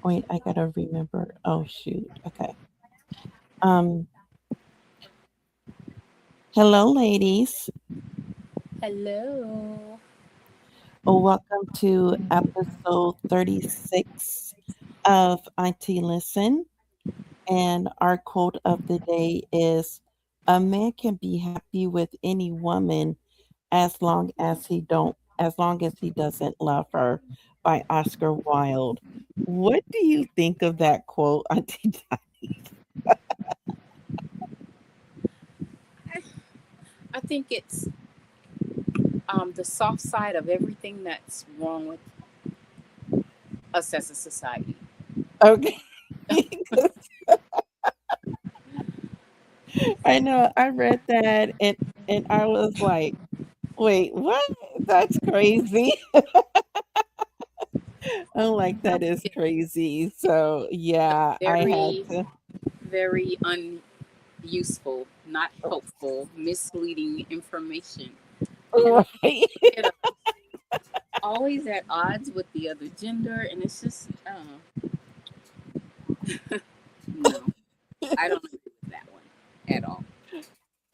Wait, I gotta remember. Oh shoot. Okay. Um, hello ladies. Hello. Welcome to episode 36 of Auntie Listen. And our quote of the day is a man can be happy with any woman as long as he doesn't love her by Oscar Wilde. What do you think of that quote, Auntie I, I think it's the soft side of everything that's wrong with us as a society. Okay. I know I read that and I was like, wait, what? That's crazy. I'm like, I that think is it's crazy. So yeah, I had very, to. very unuseful, not helpful, misleading information. And Right. it always at odds with the other gender, and it's just, no, I don't agree with that one at all.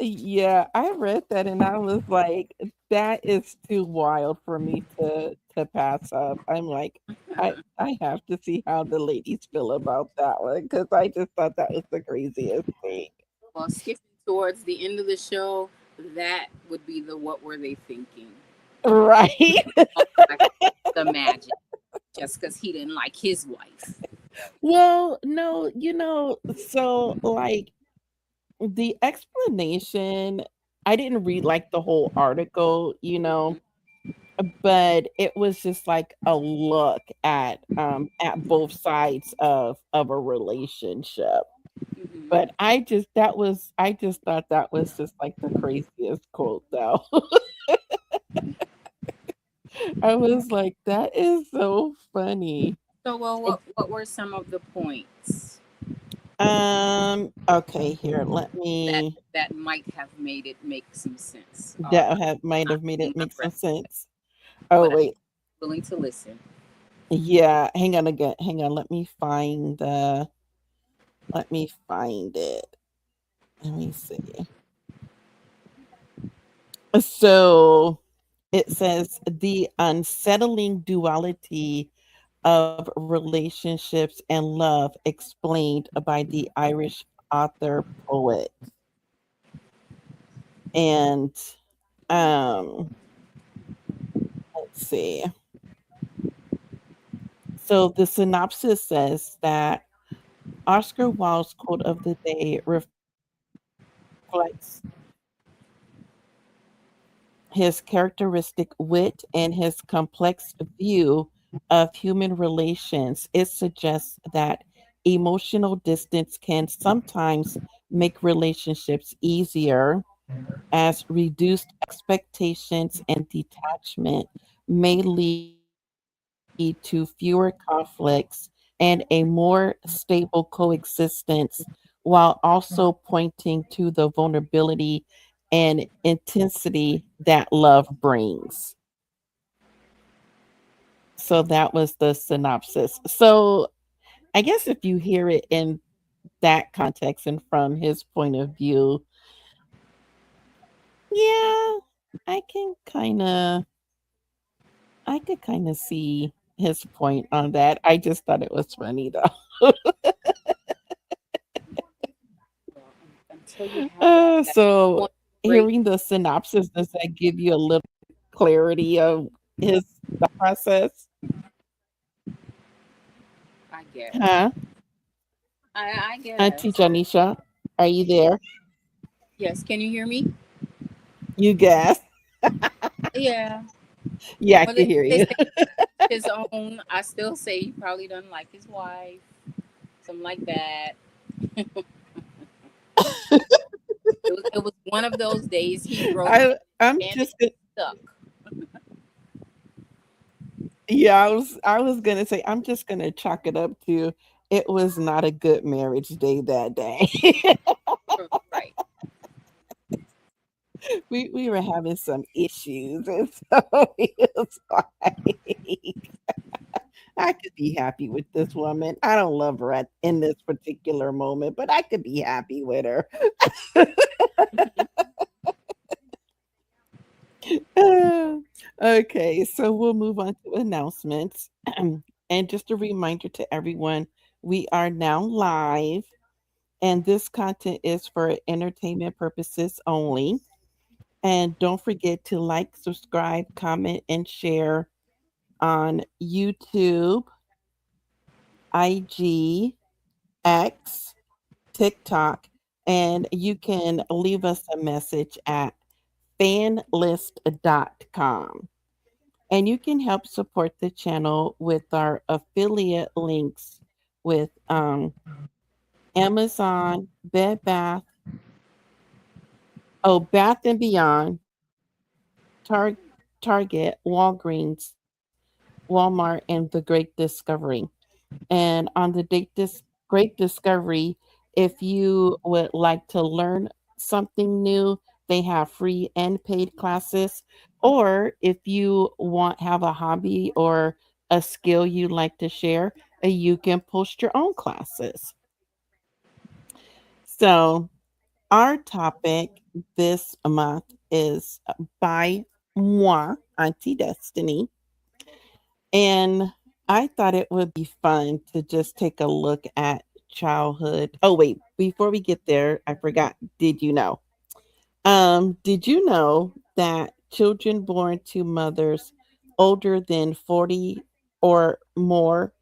Yeah, I read that and I was like, that is too wild for me to pass up. I'm like, I have to see how the ladies feel about that one because I just thought that was the craziest thing. Well, skipping towards the end of the show, that would be the what were they thinking? Right. Oh, I can imagine just because he didn't like his wife. Well, no, so like the explanation, I didn't read like the whole article, but it was just like a look at both sides of a relationship. Hmm. But I just thought that was just like the craziest quote though. I was like, that is so funny. So, well, what were some of the points Okay, here, let that me that might have made it make some sense? that have might Not have made reading it the make some rest, sense. Oh but I'm wait. willing to listen. Yeah, hang on again. Hang on. Let me find it. Let me see. So it says the unsettling duality of relationships and love explained by the Irish author poet. And let's see. So the synopsis says that Oscar Wilde's quote of the day reflects his characteristic wit and his complex view of human relations. It suggests that emotional distance can sometimes make relationships easier, as reduced expectations and detachment may lead to fewer conflicts and a more stable coexistence, while also pointing to the vulnerability and intensity that love brings. So that was the synopsis. So I guess if you hear it in that context and from his point of view, yeah, I can kind of I could kind of see his point on that. I just thought it was funny though. Well, until you have that So point break, hearing the synopsis, does that give you a little clarity of his thought process? I guess. Huh? I Auntie guess. Janisha, are you there? Yes. Can you hear me? You guess. Yeah. Yeah, I Well, can hear they you. say his own. I still say he probably doesn't like his wife, something like that. It was one of those days he wrote it I'm and it just stuck. yeah, I was gonna say I'm just gonna chalk it up to it was not a good marriage day that day. Right. We were having some issues, and so it was like I could be happy with this woman. I don't love her in this particular moment, but I could be happy with her. Okay, so we'll move on to announcements. And just a reminder to everyone, we are now live, and this content is for entertainment purposes only. And don't forget to like, subscribe, comment, and share on YouTube, IG, X, TikTok, and you can leave us a message at fanlist.com. And you can help support the channel with our affiliate links with Amazon, Bed Bath, Bath and Beyond, Target, Walgreens, Walmart, and The Great Discovery. And on the Great Discovery, if you would like to learn something new, they have free and paid classes. Or if you want have a hobby or a skill you'd like to share, you can post your own classes. So our topic this month is by moi, Auntie Destiny. And I thought it would be fun to just take a look at childhood. Oh wait, before we get there, I forgot. Did you know that children born to mothers older than 40 or more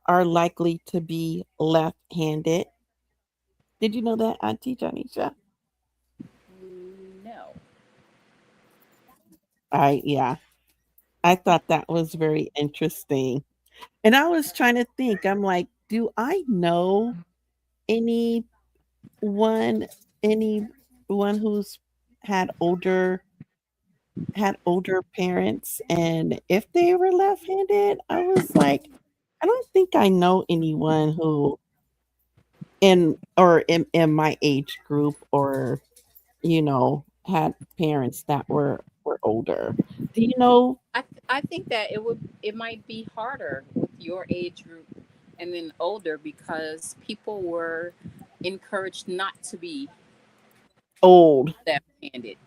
are likely to be left-handed? Did you know that, Auntie Janisha? No. Yeah. I thought that was very interesting. And I was trying to think, I'm like, do I know any one anyone who's had older parents, and if they were left-handed, I was like, I don't think I know anyone who in my age group or had parents that were older. Do you know? I think that it might be harder with your age group and then older because people were encouraged not to be Old. left-handed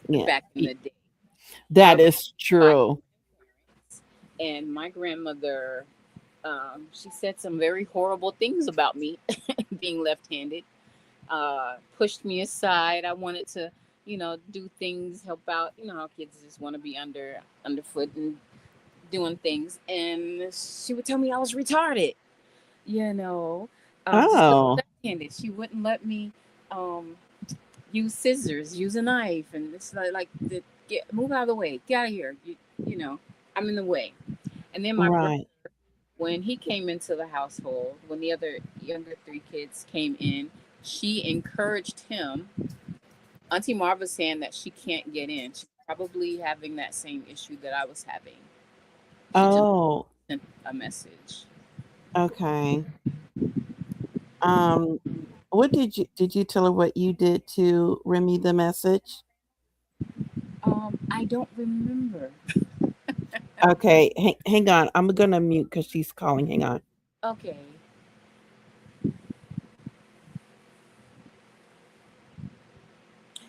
Yeah, back in the day. I that was is by true. parents, and my grandmother, she said some very horrible things about me being left-handed. Pushed me aside. I wanted to, do things, help out. You know how kids just want to be underfoot and doing things, and she would tell me I was retarded. You know, just because Oh, left-handed, she wouldn't let me um, use scissors, use a knife, and it's get move out of the way, get out of here. I'm in the way. And then my brother, right. when he came into the household, when the other younger three kids came in, she encouraged him. Auntie Marva's saying that she can't get in. She's probably having that same issue that I was having. She just Oh, sent a message. okay. Um, what did you tell her what you did to Remy the message? I don't remember. Okay, hang on. I'm gonna mute because she's calling. Hang on. Okay.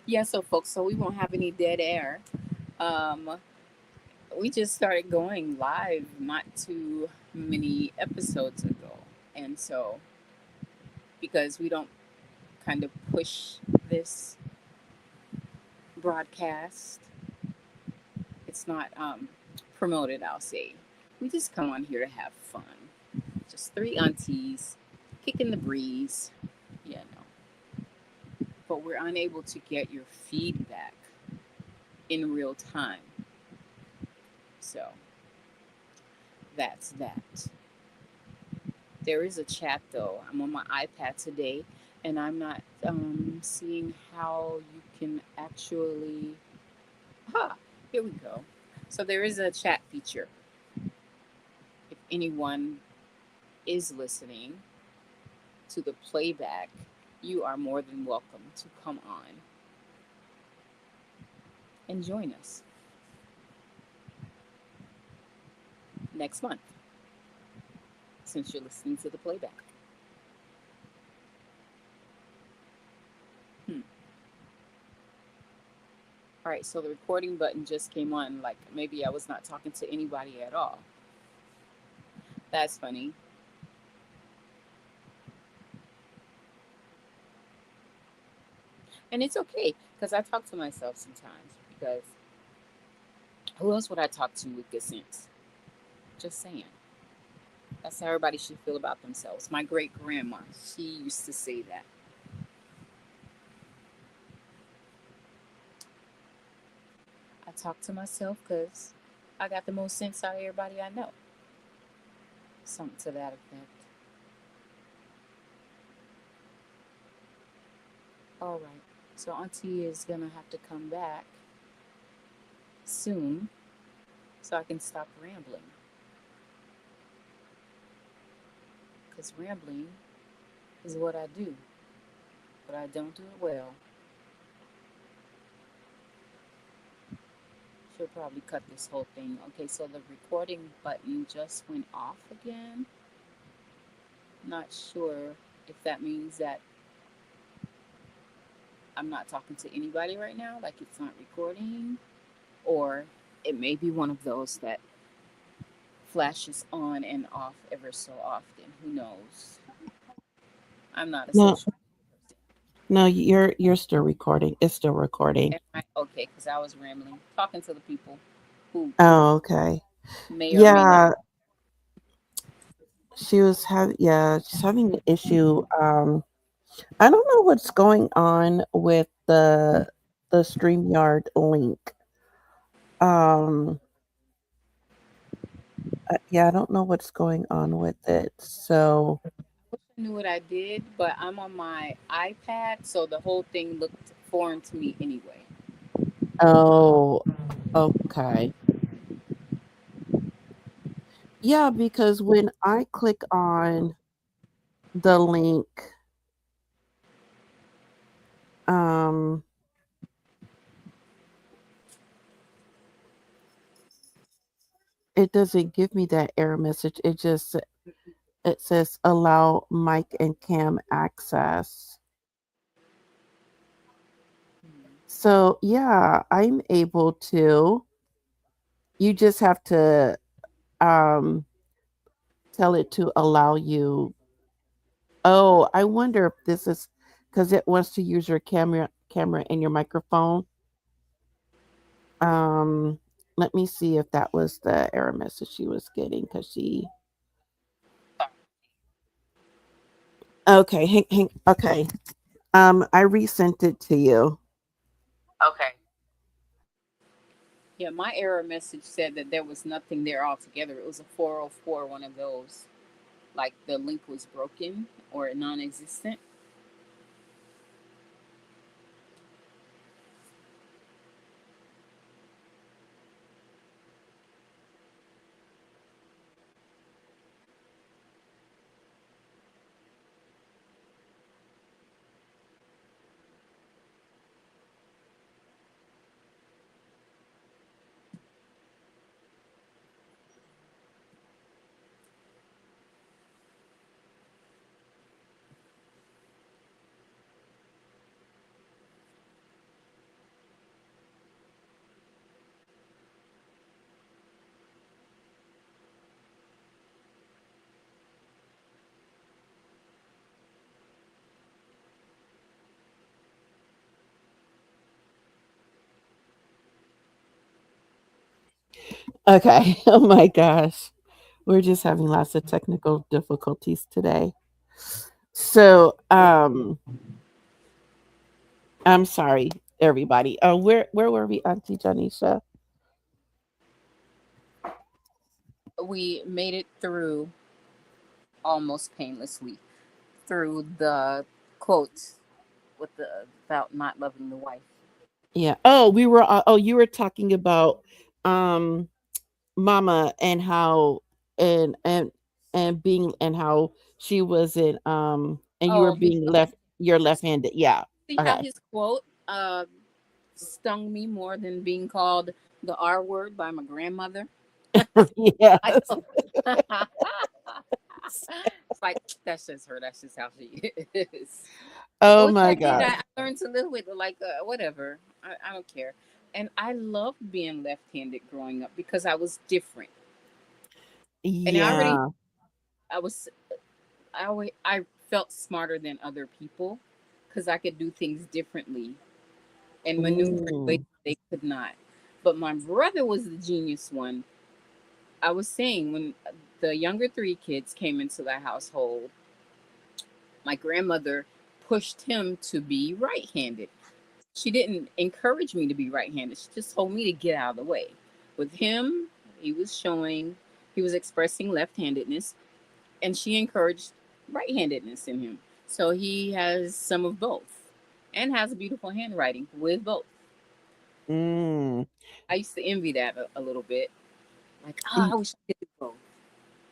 Yeah, so folks, so we won't have any dead air. Um, we just started going live not too many episodes ago. And so, because we don't kind of push this broadcast, it's not promoted, I'll say. We just come on here to have fun. Just three aunties kicking the breeze, you know. But we're unable to get your feedback in real time. So that's that. There is a chat though. I'm on my iPad today and I'm not seeing how you can actually. Here we go. So there is a chat feature. If anyone is listening to the playback, you are more than welcome to come on and join us next month. since you're listening to the playback. Hmm. All right, so the recording button just came on. Like maybe I was not talking to anybody at all. That's funny. And it's okay because I talk to myself sometimes because who else would I talk to with good sense? Just saying. That's how everybody should feel about themselves. My great grandma, she used to say that. I talk to myself because I got the most sense out of everybody I know. Something to that effect. All right. So Auntie is going to have to come back soon so I can stop rambling. Because rambling is what I do, but I don't do it well. She'll probably cut this whole thing. Okay, so the recording button just went off again. Not sure if that means that I'm not talking to anybody right now, like it's not recording, or it may be one of those that flashes on and off ever so often. Who knows? I'm not a No, social person. no, you're still recording. It's still recording. Am I okay? Because I was rambling, talking to the people who Oh, okay. may or may not. Yeah, she's having an issue. I don't know what's going on with the StreamYard link. Um, yeah, I don't know what's going on with it. So, I knew what I did, but I'm on my iPad, so the whole thing looked foreign to me anyway. oh, okay. Yeah, because when I click on the link, um, it doesn't give me that error message. It says allow mic and cam access. So yeah, I'm able to. You just have to um tell it to allow you. Oh, I wonder if this is because it wants to use your camera and your microphone. Um, Let me see if that was the error message she was getting because she. Okay, okay. I resent it to you. Okay. Yeah, my error message said that there was nothing there altogether. It was a 404, one of those. Like the link was broken or non existent. Okay. Oh my gosh. We're just having lots of technical difficulties today. So, I'm sorry, everybody. Where were we, Auntie Janisha? We made it through almost painlessly through the quote with the about not loving the wife. Yeah. Oh, we were. Oh, you were talking about um Mama and how and and being and how she wasn't and you were Oh, being left. You're left-handed. Yeah. see how Okay. his quote stung me more than being called the R word by my grandmother? I Yes. don't. It's like that's just her. That's just how she is. Oh Which my I did. gosh. I learned to live with it. Like whatever. I don't care. And I loved being left-handed growing up because I was different. And Yeah. I was I felt smarter than other people because I could do things differently and maneuver in ways Mm. they could not. But my brother was the genius one. I was saying when the younger three kids came into the household, my grandmother pushed him to be right handed. She didn't encourage me to be right handed, she just told me to get out of the way. With him, he was showing, he was expressing left handedness, and she encouraged right handedness in him. So he has some of both and has a beautiful handwriting with both. Mm. I used to envy that a little bit. Like, Y- I wish I could do both.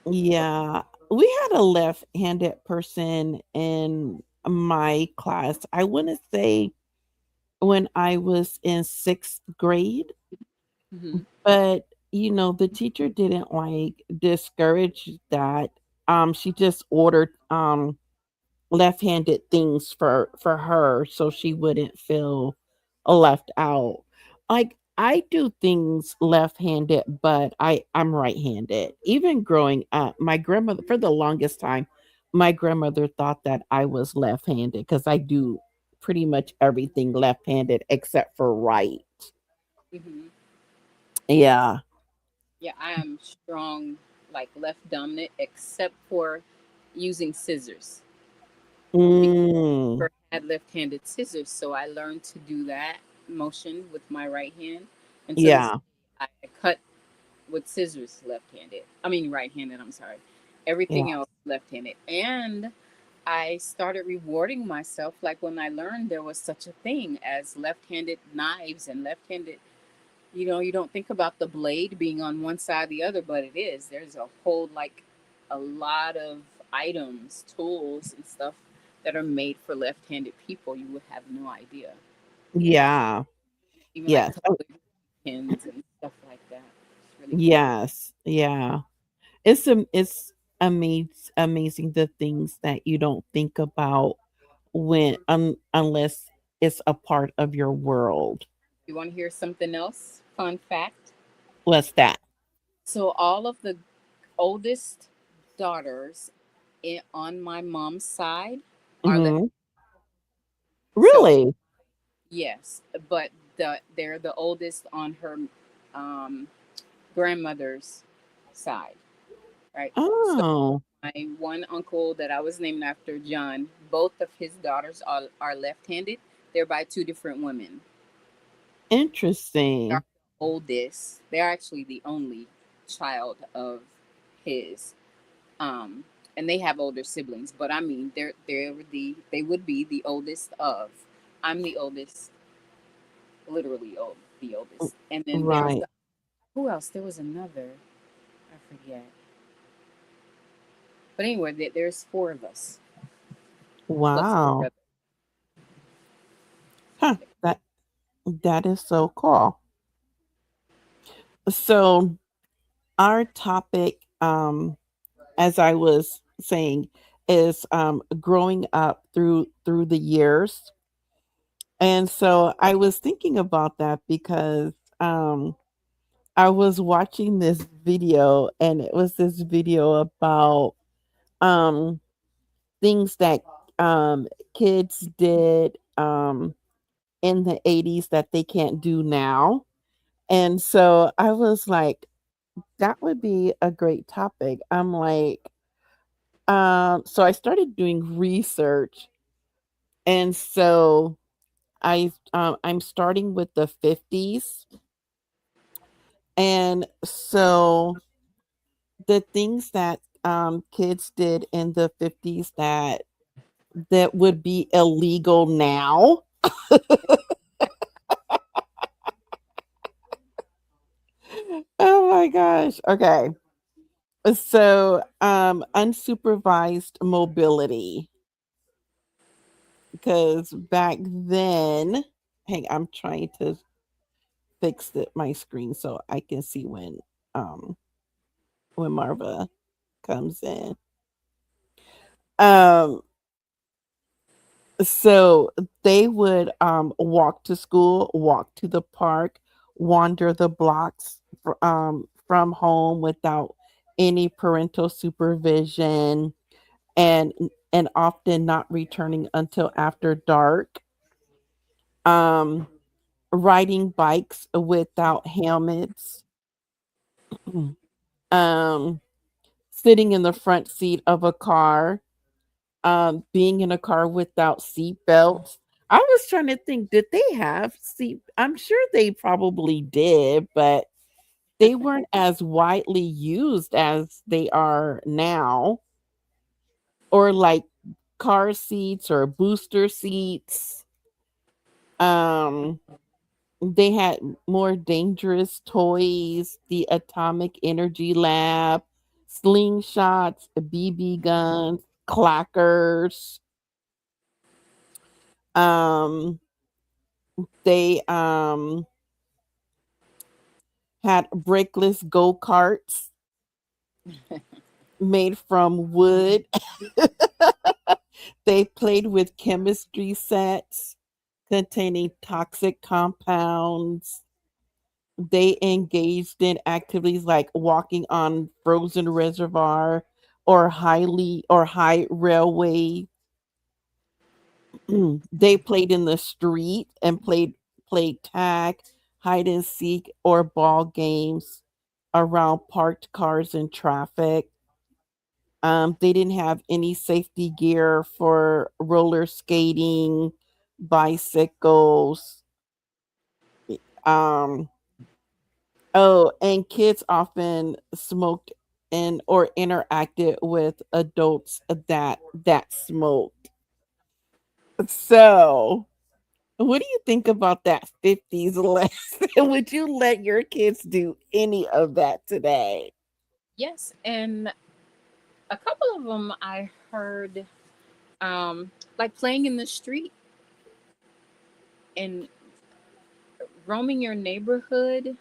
But Yeah. We had a left-handed person in my class. I want to say when I was in sixth grade, mm-hmm, but the teacher didn't like discourage that. She just ordered left-handed things for her so she wouldn't feel left out. Like I do things left-handed, but I'm right-handed. Even growing up, my grandmother for the longest time, my grandmother thought that I was left-handed cuz I do pretty much everything left-handed except for right. mm-hmm. Yeah. Yeah, I am strong, like left dominant, except for using scissors. Because I Mm, never had left-handed scissors, so I learned to do that motion with my right hand. And to this yeah. day, I cut with scissors left-handed. I mean right-handed. I'm sorry. Yeah. Everything else left-handed, and I started rewarding myself. Like when I learned there was such a thing as left-handed knives and left-handed, you don't think about the blade being on one side or the other, but it is. There's a whole, like, a lot of items, tools, and stuff that are made for left handed people. You would have no idea. Yeah. Even like Yes. Oh, calligraphy pins and stuff like that. It's really cool. yes. Yeah. It's amazing the things that you don't think about when unless it's a part of your world. You want to hear something else? Fun fact. What's that? So, all of the oldest daughters on my mom's side are left. Hmm. So, Really? yes, but they're the oldest on her um, grandmother's side, right? So Oh, my one uncle that I was named after, John, both of his daughters are left-handed. They're by two different women. They're interesting. the oldest. They're actually the only child of his. Um, and they have older siblings, but I mean, they would be the oldest of. I'm the oldest, literally the oldest. And then there's Right. who else? There was another. I forget. But anyway, there's four of us plus my Wow. brother. Huh. That is so cool. So our topic, as I was saying, is growing up through the years. And so I was thinking about that because I was watching this video and it was this video about um things that kids did in the 80s that they can't do now. And so I was like, that would be a great topic. I'm like, so I started doing research. And so I'm starting with the 50s. And so the things that kids did in the 50s that would be illegal now. Oh my gosh. Okay. So unsupervised mobility, because back then, hey, I'm trying to fix my screen so I can see um when Marva comes in. Um, so they would walk to school, walk to the park, wander the blocks from home without any parental supervision, and and often not returning until after dark. Um, riding bikes without helmets. um, sitting in the front seat of a car, being in a car without seat belts. I was trying to think, did they have seat? I'm sure they probably did, but they weren't as widely used as they are now, or like car seats or booster seats. Um, they had more dangerous toys, the atomic energy lab, slingshots, BB guns, clackers. Um, they had brickless go-karts made from wood. They played with chemistry sets containing toxic compounds. They engaged in activities like walking on frozen reservoir or high railway. They played in the street and played tag, hide and seek, or ball games around parked cars and traffic. They didn't have any safety gear for roller skating, bicycles. Um, oh, and kids often smoked and or interacted with adults that smoked. So, what do you think about that 50s lesson? Would you let your kids do any of that today? Yes, and a couple of them I heard, like playing in the street and roaming your neighborhood.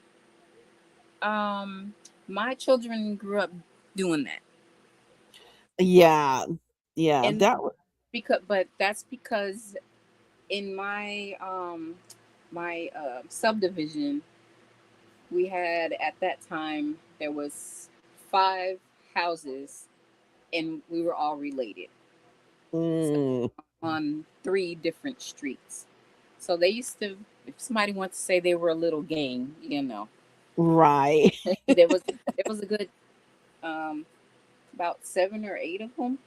Um, my children grew up doing that, Yeah. Yeah, and but that's because in my subdivision, we had at that time there was 5 houses, and we were all related. So mm, on 3 different streets. So they used to, if somebody wants to say they were a little gang, right. there was a good um, about 7 or 8 of them.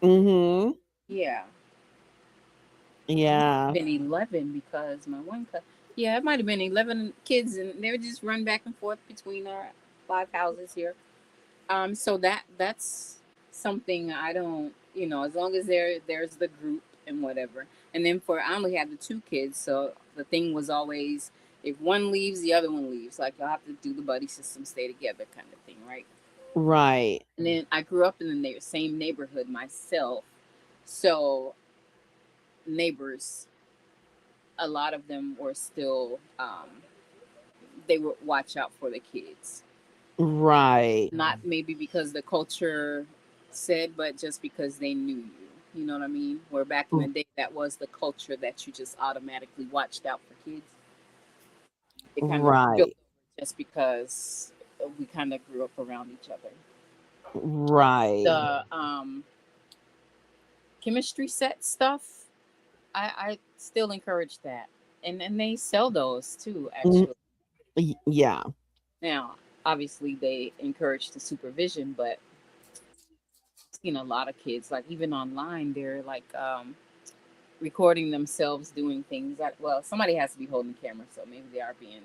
Mhm. Yeah, it might have Yeah. been 11 because my one yeah, it might have been 11 kids, and they would just run back and forth between our 5 houses here. So that's something I don't, as long as there's the group and whatever. And then for I only had the 2 kids, so the thing was always if one leaves, the other one leaves. Like you'll have to do the buddy system, stay together, kind of thing, right? Right. And then I grew up in the same neighborhood myself, so neighbors, a lot of them were still they would watch out for the kids. Right. Not maybe because the culture said, but just because they knew you. You know what I mean? Where back in the day, that was the culture that you just automatically watched out for kids. It kind of spilled Right. over just because we kind of grew up around each other. Right. The chemistry set stuff, I still encourage that, and they sell those too. Mm, Actually, yeah. now obviously they encourage the supervision, but I've seen a lot of kids like even online they're like recording themselves doing things that well somebody has to be holding the camera so maybe they are being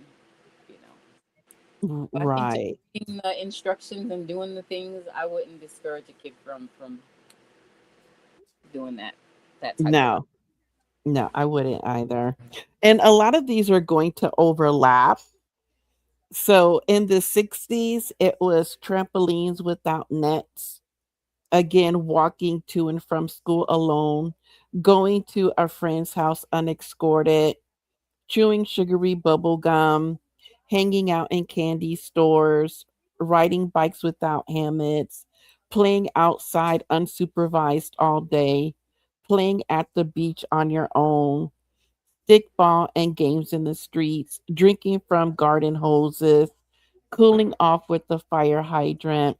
you know but I think just Right. reading the instructions and doing the things I wouldn't discourage a kid from doing that type of No. No, I wouldn't either. And a lot of these are going to overlap. So in the 60s, it was trampolines without nets. Again, walking to and from school alone, going to a friend's house unescorted, chewing sugary bubble gum, hanging out in candy stores, riding bikes without helmets, playing outside unsupervised all day, playing at the beach on your own, stickball and games in the streets, drinking from garden hoses, cooling off with the fire hydrant,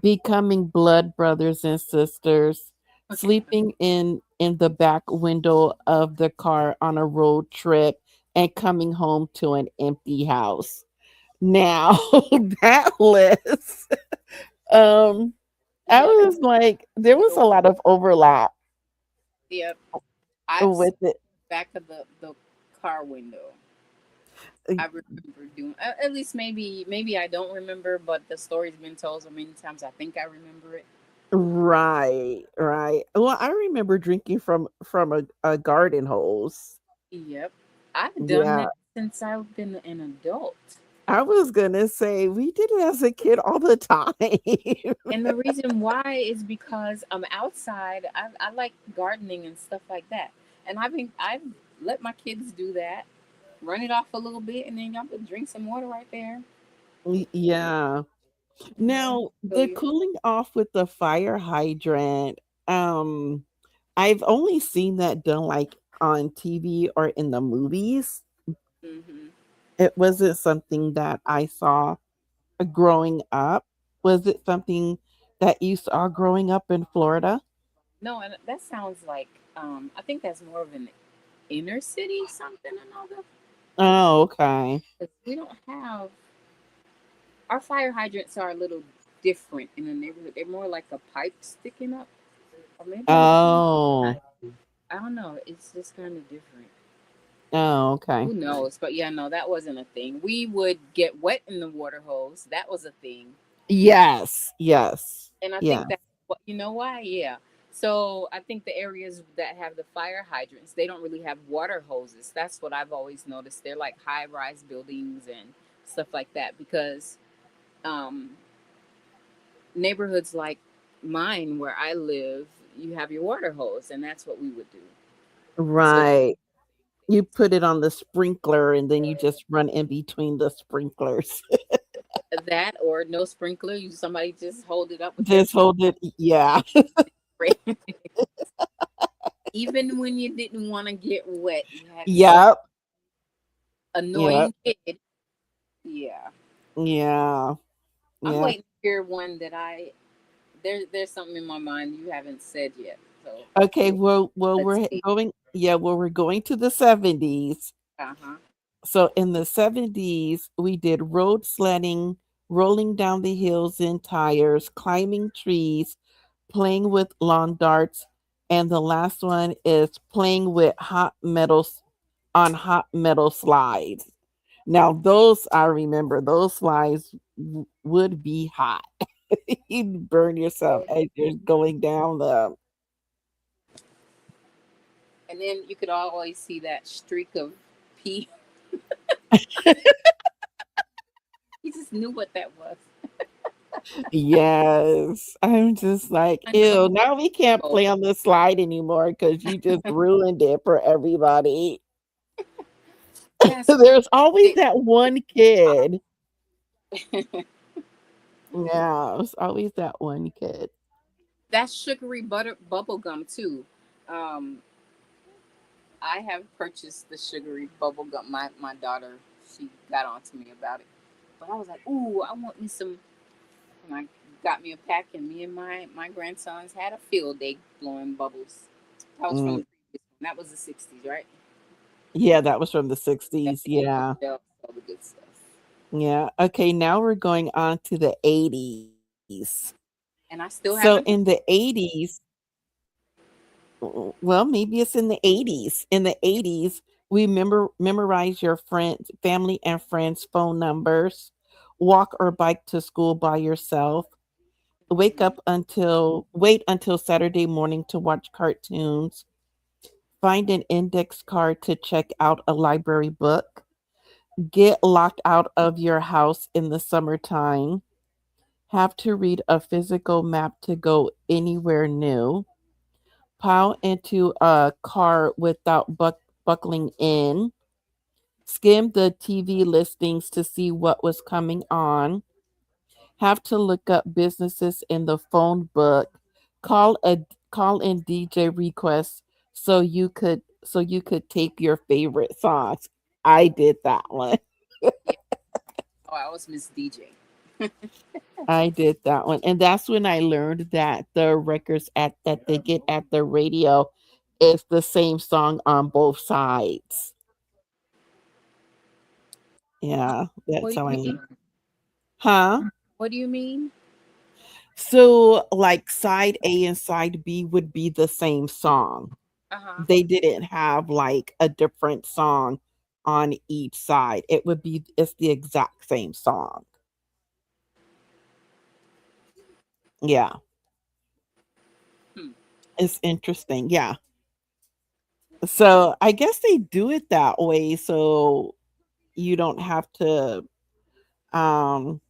becoming blood brothers and sisters, sleeping in the back window of the car on a road trip and coming home to an empty house. Now, that list, um I Yep. was like there was a lot of overlap Yep. I've with seen it. the back of the car window. I remember doing at least maybe I don't remember, but the story's been told so many times. I think I remember it. Right, right. Well, I remember drinking from a garden hose. Yep. I've done Yeah, that since I've been an adult. I was gonna say we did it as a kid all the time. And the reason why is because I'm outside. I like gardening and stuff like that. And I've let my kids do that. Run it off a little bit, and then y'all could drink some water right there. Yeah. You know, Now, fill the your. cooling off with the fire hydrant, um, I've only seen that done like on TV or in the movies. Hmm. It wasn't something that I saw growing up. Was it something that you saw growing up in Florida? No, and that sounds like I think that's more of an inner city something another. Oh, okay. 'Cause we don't have our fire hydrants are a little different in the neighborhood. They're more like a pipe sticking up, or maybe I, Oh. I don't know. It's just kind of different. Oh, okay. Who knows? But yeah, no, that wasn't a thing. We would get wet in the water hose. That was a thing. Yes. Yes. And I Yeah. think that you know why? Yeah. So I think the areas that have the fire hydrants, they don't really have water hoses. That's what I've always noticed. They're like high rise buildings and stuff like that because um, neighborhoods like mine where I live, you have your water hose, and that's what we would do. So Right. You put it on the sprinkler and then you just run in between the sprinklers. that or no sprinkler, you somebody just hold it up with their Just feet. hold it. Yeah. Even when you didn't want to get wet, you had some Yep. Yep. annoying kid. Yeah. Yeah. I'm Yeah. waiting to hear one that there's something in my mind you haven't said yet. So Okay. yeah, Well, let's we're see. going. Yeah. Well, we're going to the 70s. Uh-huh. So in the 70s, we did road sledding, rolling down the hills in tires, climbing trees, playing with lawn darts, and the last one is playing with hot metals on hot metal slides. Now those I remember those slides would be hot. You'd burn yourself as you're going down them. And then you could always see that streak of pee. You just knew what that was. Yes, I'm just like, I know. ew. Now we can't Oh, play on the slide anymore because you just ruined it for everybody. yes. There's always They, that one kid. Yeah, there's always that one kid. that sugary butter bubble gum too. Um, I have purchased the sugary bubble gum. My daughter, she got on to me about it, but I was like, ooh, I want me some. And I got me a pack, and me and my grandsons had a field day blowing bubbles. That was from Mm, the previous one. That was the '60s, right? yeah, that was from the Yeah, 60s. all the Yeah. shells, all the good stuff. Yeah. Okay, now we're going on to the 80s. And I So still in haven't. the 80s, well, maybe it's in the 80s. In the 80s, we memorize your friends, family and friends' phone numbers, walk or bike to school by yourself, wait until Saturday morning to watch cartoons, find an index card to check out a library book, get locked out of your house in the summertime, have to read a physical map to go anywhere new, pile into a car without buckling in, skim the TV listings to see what was coming on, have to look up businesses in the phone book, call a call in DJ requests so you could take your favorite songs. I did that one. Yeah. Oh, I was Miss DJ. I did that one. And that's when I learned that the records at that they get at the radio is the same song on both sides. Yeah, What that's do how I you learned. mean? Huh? What do you mean? So like side A and side B would be the same song. Uh huh. They didn't have like a different song on each side. It's the exact same song. Yeah. Hmm. It's interesting. Yeah. So I guess they do it that way so you don't have to um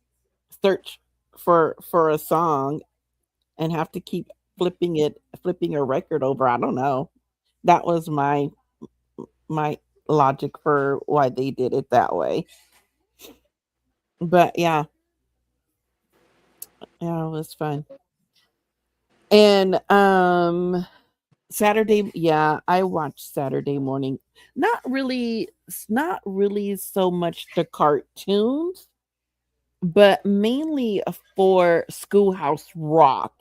search for a song and have to keep flipping a record over. I don't know. That was my logic for why they did it that way. But yeah, yeah, it was fun. And Saturday, yeah, I watched Saturday morning. Not really so much the cartoons, but mainly for Schoolhouse Rock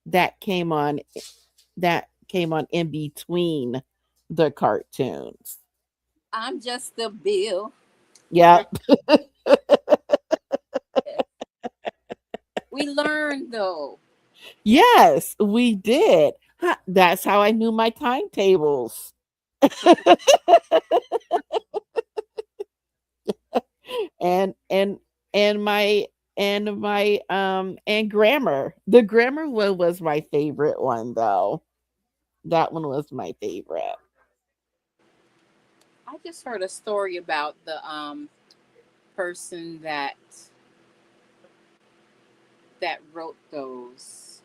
that came on that came on in between the cartoons. I'm just a bill. Yep. We learned though. Yes, we did. That's how I knew my timetables. and and and my grammar. The grammar one was my favorite one though. That one was my favorite. I just heard a story about the person that wrote those.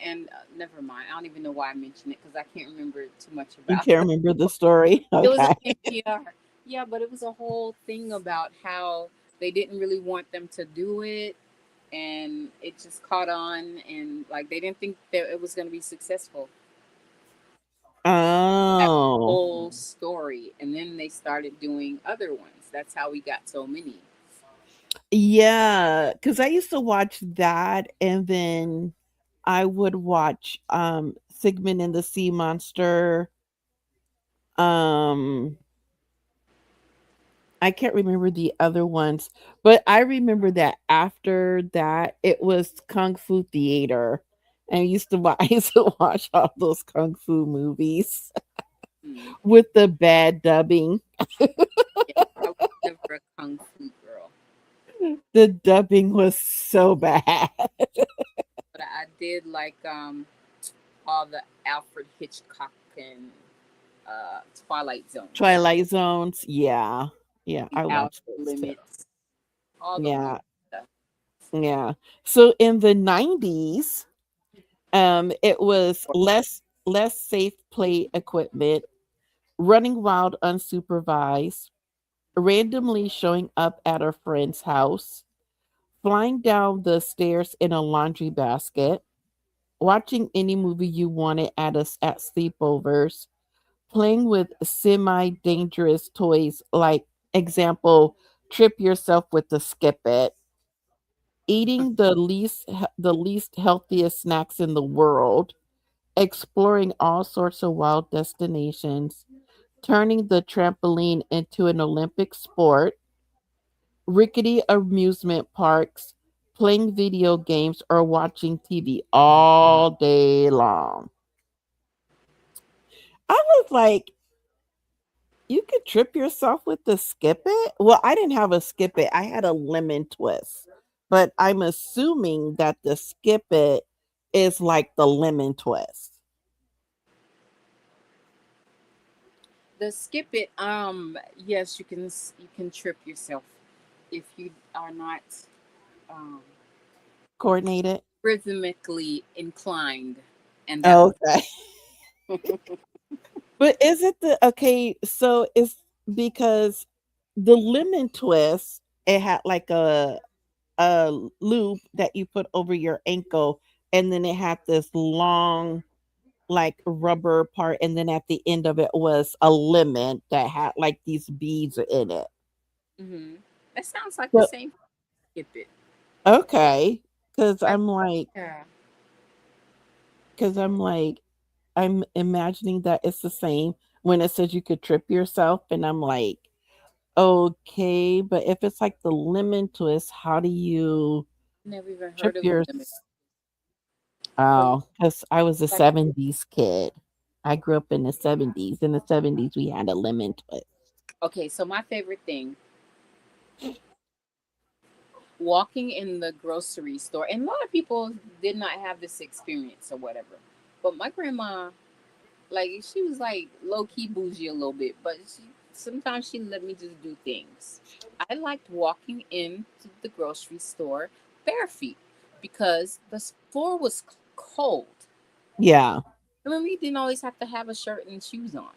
And never mind. I don't even know why I mentioned it because I can't remember too much You about can't it. remember the story? It was on Okay. NPR. Yeah, but it was a whole thing about how they didn't really want them to do it, and it just caught on, and like they didn't think that it was going to be successful. That Oh. whole story, and then they started doing other ones. That's how we got so many. Yeah, because I used to watch that and then I would watch Sigmund and the Sea Monster. Um I can't remember the other ones, but I remember that after that it was Kung Fu Theater. And I used to watch all those kung fu movies Hmm. with the bad dubbing. Yeah, I was never a kung fu girl, The dubbing was so bad. but I did like all the Alfred Hitchcock and Twilight Zones, Twilight Zones, yeah. Yeah, the I Outer watched those too. Limits, all the weird Yeah, stuff. yeah. So in the 90s, it was less safe play equipment, running wild unsupervised, randomly showing up at a friend's house, flying down the stairs in a laundry basket, watching any movie you wanted at sleepovers, playing with semi-dangerous toys like example, trip yourself with the skip it, eating the least healthiest snacks in the world, exploring all sorts of wild destinations, turning the trampoline into an Olympic sport, rickety amusement parks, playing video games, or watching TV all day long. I was like, you could trip yourself with the skip it? Well, I didn't have a skip it. I had a lemon twist. But I'm assuming that the skip it is like the lemon twist. The skip it, yes, you can trip yourself if you are not um, Coordinated. rhythmically inclined, and that was Okay. But is it the okay, so it's because the lemon twist, it had like a a loop that you put over your ankle, and then it had this long like rubber part, and then at the end of it was a lemon that had like these beads in it. Mm-hmm. That sounds like the So same. Skip it. okay, because Like, yeah. I'm like I'm imagining that it's the same when it says you could trip yourself, and I'm like, okay, but if it's like the lemon twist, how do you Never even trip heard of the your lemon. But oh, because I was a like, 70s kid. I grew up in the 70s. In the 70s, we had a lemon twist. okay, so my favorite thing, walking in the grocery store, and a lot of people did not have this experience or whatever. But my grandma, like, she was like low key bougie a little bit, but sometimes she let me just do things. I liked walking into the grocery store bare feet because the floor was cold. Yeah, I mean, we didn't always have to have a shirt and shoes on.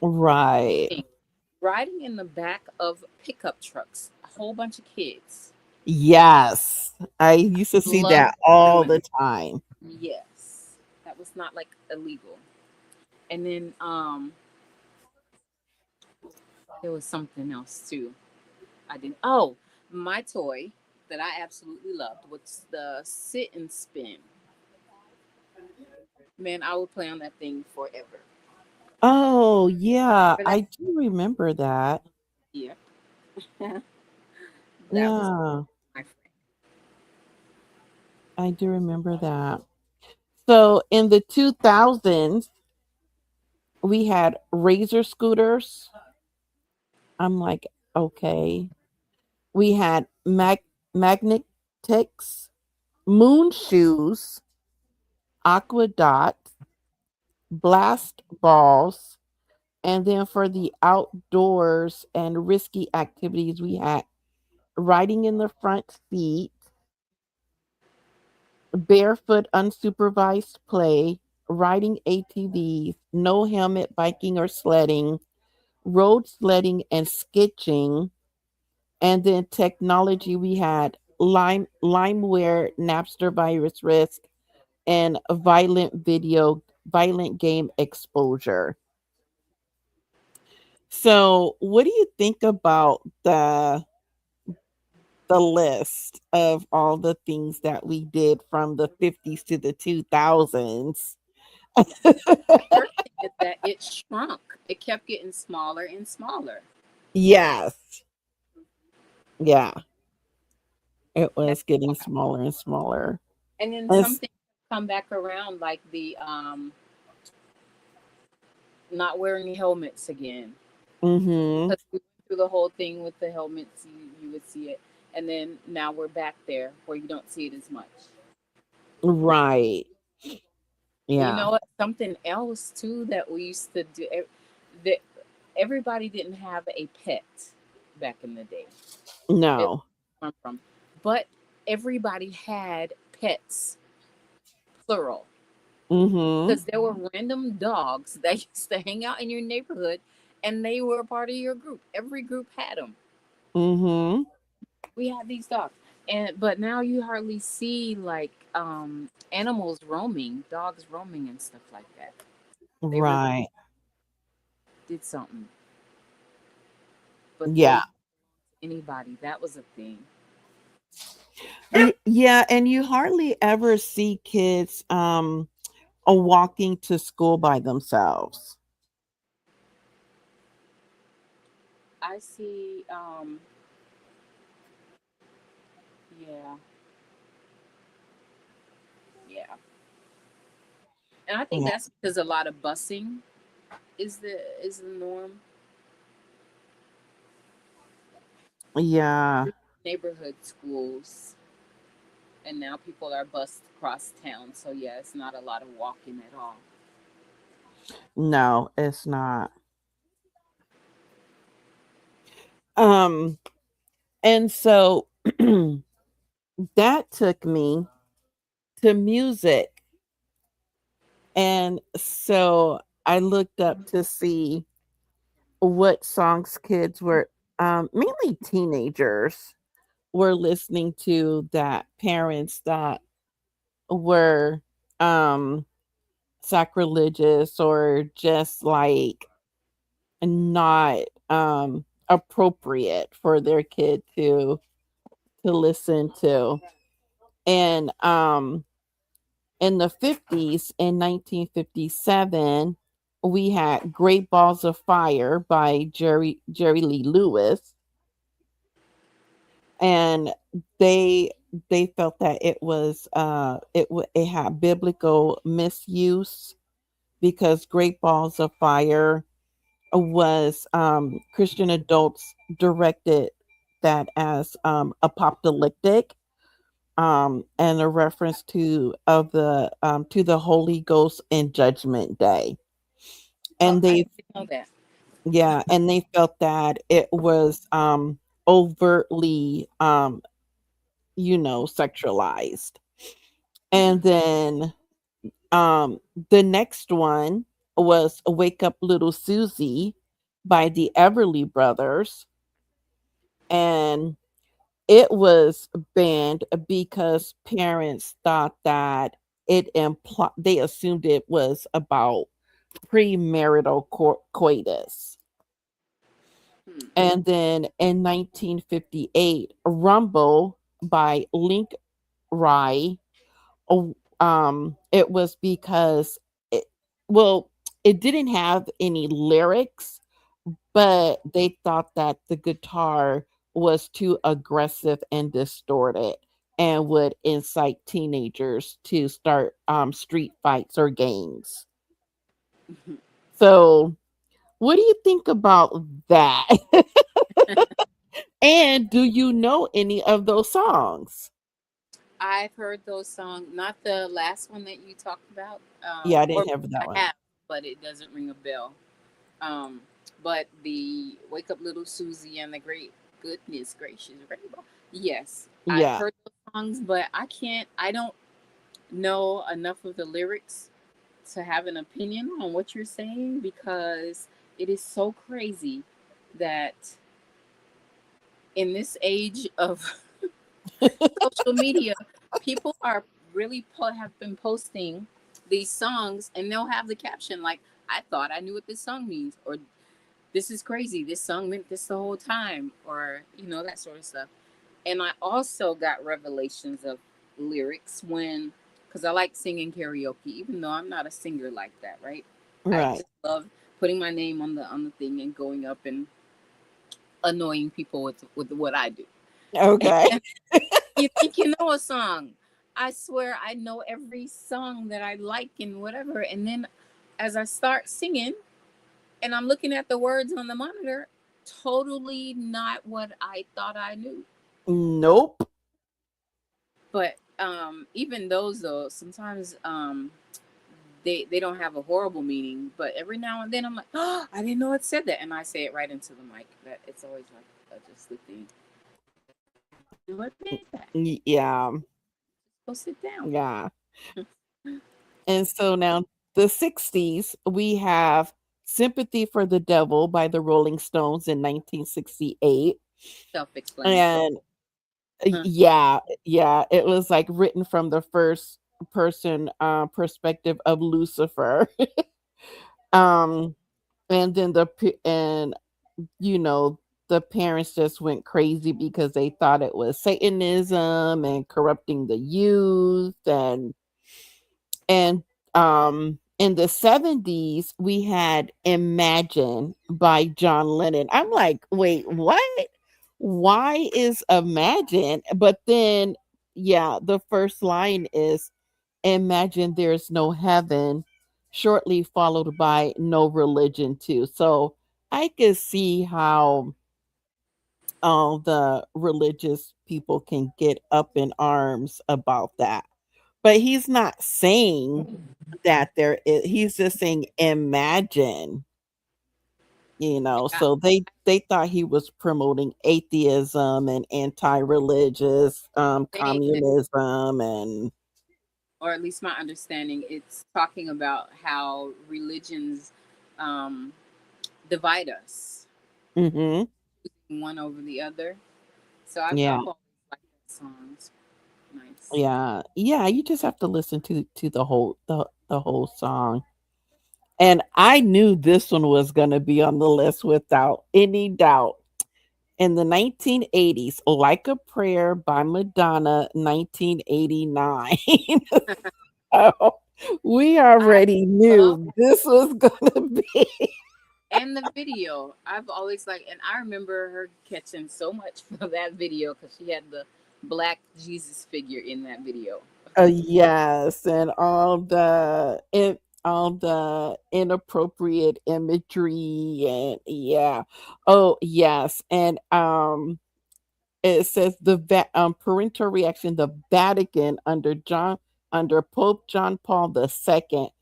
right. Thing, riding in the back of pickup trucks, a whole bunch of kids. Yes. I used to see Loved that all doing the it. time. Yes. That was not like illegal. And then there was something else too. I didn't oh, my toy that I absolutely loved was the sit and spin. Man, I would play on that thing forever. Oh, yeah. But I do remember that. yeah. That was Yeah, my friend. I do remember that. So in the 2000s, we had razor scooters. I'm like, okay. We had magnetics, moon shoes, aqua dot, blast balls, and then for the outdoors and risky activities, we had riding in the front seat, barefoot unsupervised play, riding ATVs, no helmet biking or sledding, road sledding and sketching, and then technology we had limeware, Napster virus risk, and violent game exposure. So what do you think about the list of all the things that we did from the 50s to the 2000s? The first thing is that it shrunk. It kept getting smaller and smaller. Yes. Yeah, it That's was getting wild. smaller and smaller. And then And something come back around like the not wearing helmets again. mhm. Because we went through the whole thing with the helmets, you would see it. And then now we're back there where you don't see it as much. Right. And you Yeah. know what? Something else too that we used to do that everybody didn't have a pet back in the day. It No. come from. But everybody had pets, plural. Mhm. Because there were random dogs that used to hang out in your neighborhood and they were a part of your group. Every group had them. Mhm. We had these dogs. And but now you hardly see like animals roaming, dogs roaming and stuff like that. They really Right. did something. But Yeah. they anybody, that was a thing. Yeah, and you hardly ever see kids walking to school by themselves. I see yeah, yeah. And I think Yeah. that's because a lot of busing is the norm. Yeah. Neighborhood schools and now people are bused across town. So yeah, it's not a lot of walking at all. No, it's not. Um and so that took me to music. And so I looked up to see what songs kids were mainly teenagers were listening to that parents that were um sacrilegious or just like not appropriate for their kid to listen to. And in the 50s, in 1957, we had Great Balls of Fire by Jerry Lee Lewis, and they they felt that it was it had biblical misuse because Great Balls of Fire was Christian adults directed that as apocalyptic, and a reference to the Holy Ghost and Judgment Day. Oh, And I they didn't know that. yeah, and they felt that it was overtly sexualized. And then um the next one was Wake Up Little Susie by the Everly Brothers, and it was banned because parents thought that they assumed it was about premarital coitus. Hmm. And then in 1958, Rumble by Link Rye. It was because it, well, it didn't have any lyrics, but they thought that the guitar was too aggressive and distorted and would incite teenagers to start street fights or gangs. So, what do you think about that? And do you know any of those songs? I've heard those songs, not the last one that you talked about, Yeah, I or didn't have that I one. have, but it doesn't ring a bell. Um, but the Wake Up Little Susie and the Great Goodness Gracious Rainbow. Yes, I've Yeah. heard those songs, but I don't know enough of the lyrics to have an opinion on what you're saying because it is so crazy that in this age of social media, people are really have been posting these songs and they'll have the caption like, I thought I knew what this song means, or this is crazy, this song meant this the whole time, or that sort of stuff. And I also got revelations of lyrics when, because I like singing karaoke, even though I'm not a singer like that, right? I Right. just love putting my name on the thing and going up and annoying people with what I do. Okay. You think you know a song. I swear I know every song that I like and whatever. And then as I start singing and I'm looking at the words on the monitor, totally not what I thought I knew. Nope. But even those though, sometimes they don't have a horrible meaning, but every now and then I'm like, oh, I didn't know it said that, and I say it right into the mic. That it's always like just the thing. I knew it meant that. Yeah. Go sit down. Yeah. And so now the 60s, we have Sympathy for the Devil by the Rolling Stones in 1968. Self-explanatory. And Huh. yeah, yeah, it was like written from the first person perspective of Lucifer. um and then and you know the parents just went crazy because they thought it was Satanism and corrupting the youth. And in the 70s, we had Imagine by John Lennon. I'm like, wait, what? Why is Imagine? But then, yeah, the first line is Imagine there's no heaven, shortly followed by no religion, too. So I could see how the religious people can get up in arms about that. But he's not saying that he's just saying imagine, Yeah, so they thought he was promoting atheism and anti-religious saying that, communism and or at least my understanding, it's talking about how religions um, divide us, mhm, one over the other. So I've yeah, always songs. Nice. Yeah. Yeah, you just have to listen to the whole song. And I knew this one was going to be on the list without any doubt. In the 1980s, Like a Prayer by Madonna, 1989. So we I already love knew this was going to be. and the video. I've always like, and I remember her catching so much for that video because she had the black Jesus figure in that video. Yes, and all the inappropriate imagery and yeah. Oh, yes. And it says parental reaction, the Vatican under Pope John Paul II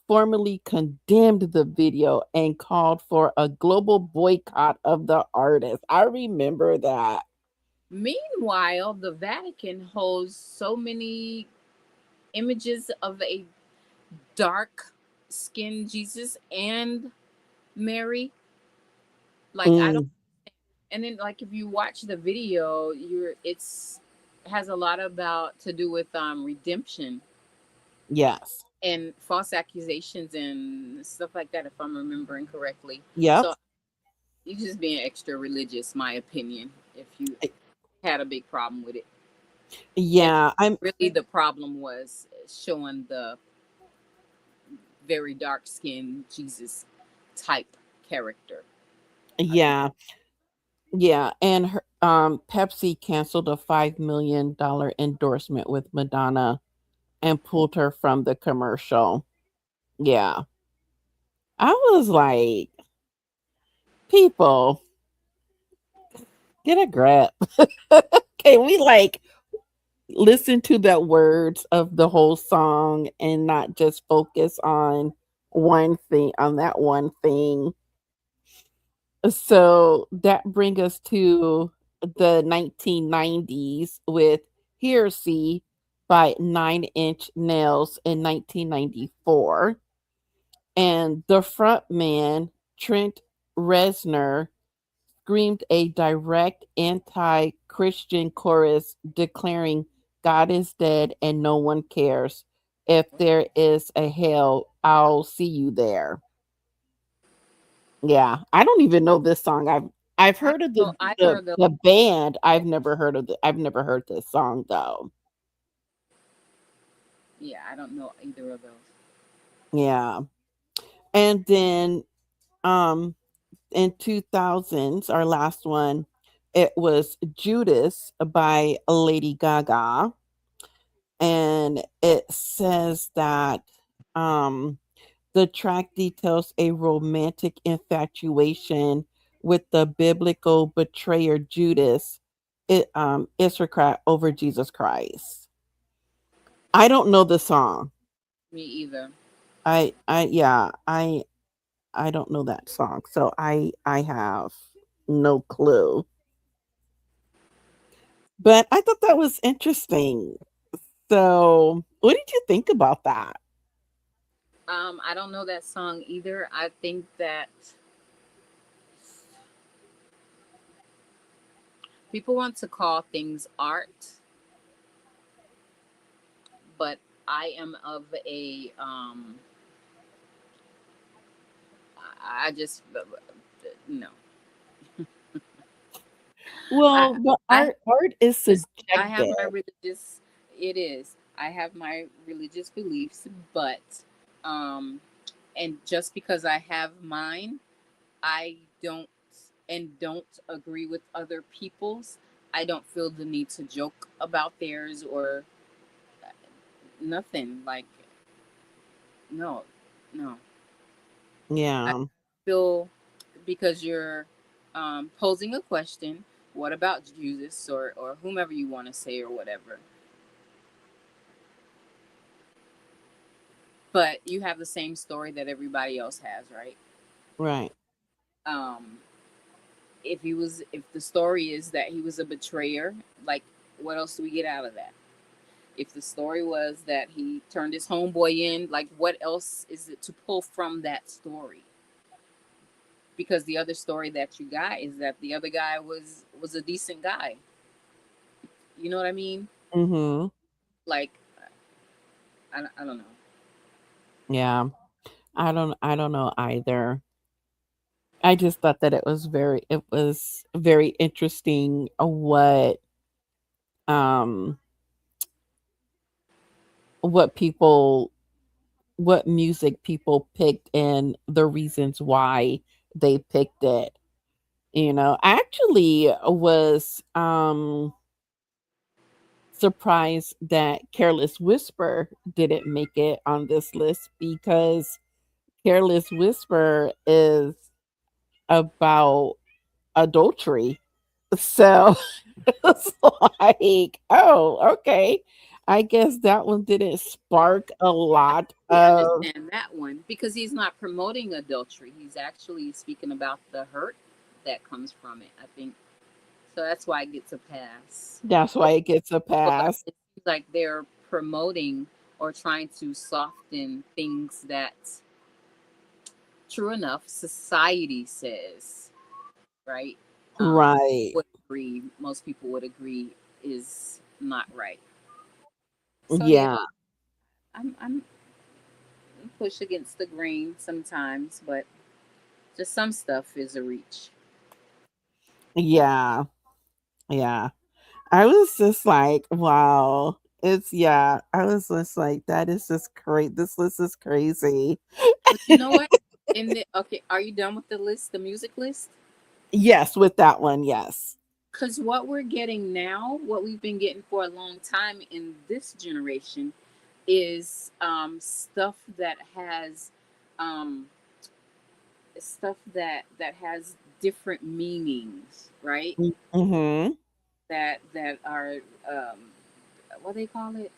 formally condemned the video and called for a global boycott of the artist. I remember that. Meanwhile, the Vatican holds so many images of a dark skinned Jesus and Mary. Like I don't. Mm, And then like if you watch the video, it's has a lot about to do with redemption yes. and false accusations and stuff like that, if I'm remembering correctly. Yep. So you just being extra religious, my opinion, if you had a big problem with it. And Yeah, I'm really the problem was showing the very dark skinned Jesus type character. I think yeah. Yeah, and Pepsi canceled a $5 million endorsement with Madonna and pulled her from the commercial. Yeah. I was like, people, get a grip. Can we like listen to the words of the whole song and not just focus on that one thing? So that brings us to the 1990s with Heresy by 9 Inch Nails in 1994. And the frontman, Trent Reznor, screamed a direct anti Christian chorus declaring, God is dead and no one cares. If there is a hell, I'll see you there. Yeah, I don't even know this song. I've I heard of don't know either the of those. the band. I've never heard this song though. Yeah, I don't know either of those. Yeah. And then um in 2000s, our last one, it was Judas by Lady Gaga, and it says that um the track details a romantic infatuation with the biblical betrayer Judas, Iscariot over Jesus Christ. I don't know the song. Me either. Yeah, I don't know that song, so I have no clue. But I thought that was interesting. So, what did you think about that? I don't know that song either. I think that people want to call things art, but I am of a I just no. I Well, but I art is just I have subjective. my religious it is. I have my religious beliefs, but um and just because I have mine, I don't don't agree with other people's. I don't feel the need to joke about theirs or nothing. Like no, no. I Yeah, feel because you're posing a question. What about Jesus or whomever you want to say or whatever? But you have the same story that everybody else has, right? right. Um, if the story is that he was a betrayer, like what else do we get out of that? If the story was that he turned his homeboy in, like what else is it to pull from that story? Because the other story that you got is that the other guy was a decent guy. You know what I mean? Mhm. Like, I don't know. Yeah. I don't know either. I just thought that it was very interesting um what people what music people picked and the reasons why they picked it. I actually was surprised that Careless Whisper didn't make it on this list because Careless Whisper is about adultery. So it's like, oh, okay. I guess that one didn't spark a I lot totally of. understand that one because he's not promoting adultery. He's actually speaking about the hurt that comes from it. I think so. That's why it gets a pass. That's But why it gets a but pass. it seems like they're promoting or trying to soften things that, true enough, society says, right? Right. Would agree. Most people would agree is not right. So yeah, Yeah. I'm push against the grain sometimes, but just some stuff is a reach. Yeah. Yeah. I was just like, wow. Yeah. I was just like, that is just great. This list is crazy. But you know what? In the okay, are you done with the list, the music list? Yes, with that one. Yes. Because what we're getting now, what we've been getting for a long time in this generation, is um, stuff that has different meanings, right? Mm-hmm. That are what do they call it?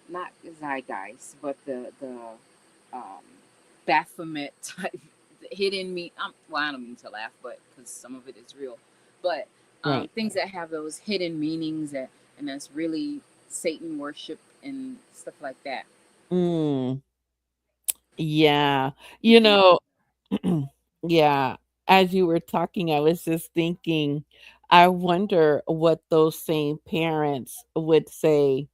Not zeitgeist, but the um, Baphomet type hidden me. Well, I don't mean to laugh, but because some of it is real, but Right. things that have those hidden meanings and that's really Satan worship and stuff like that. Mm. Yeah. You Hmm. know, yeah, as you were talking, I was just thinking, I wonder what those same parents would say,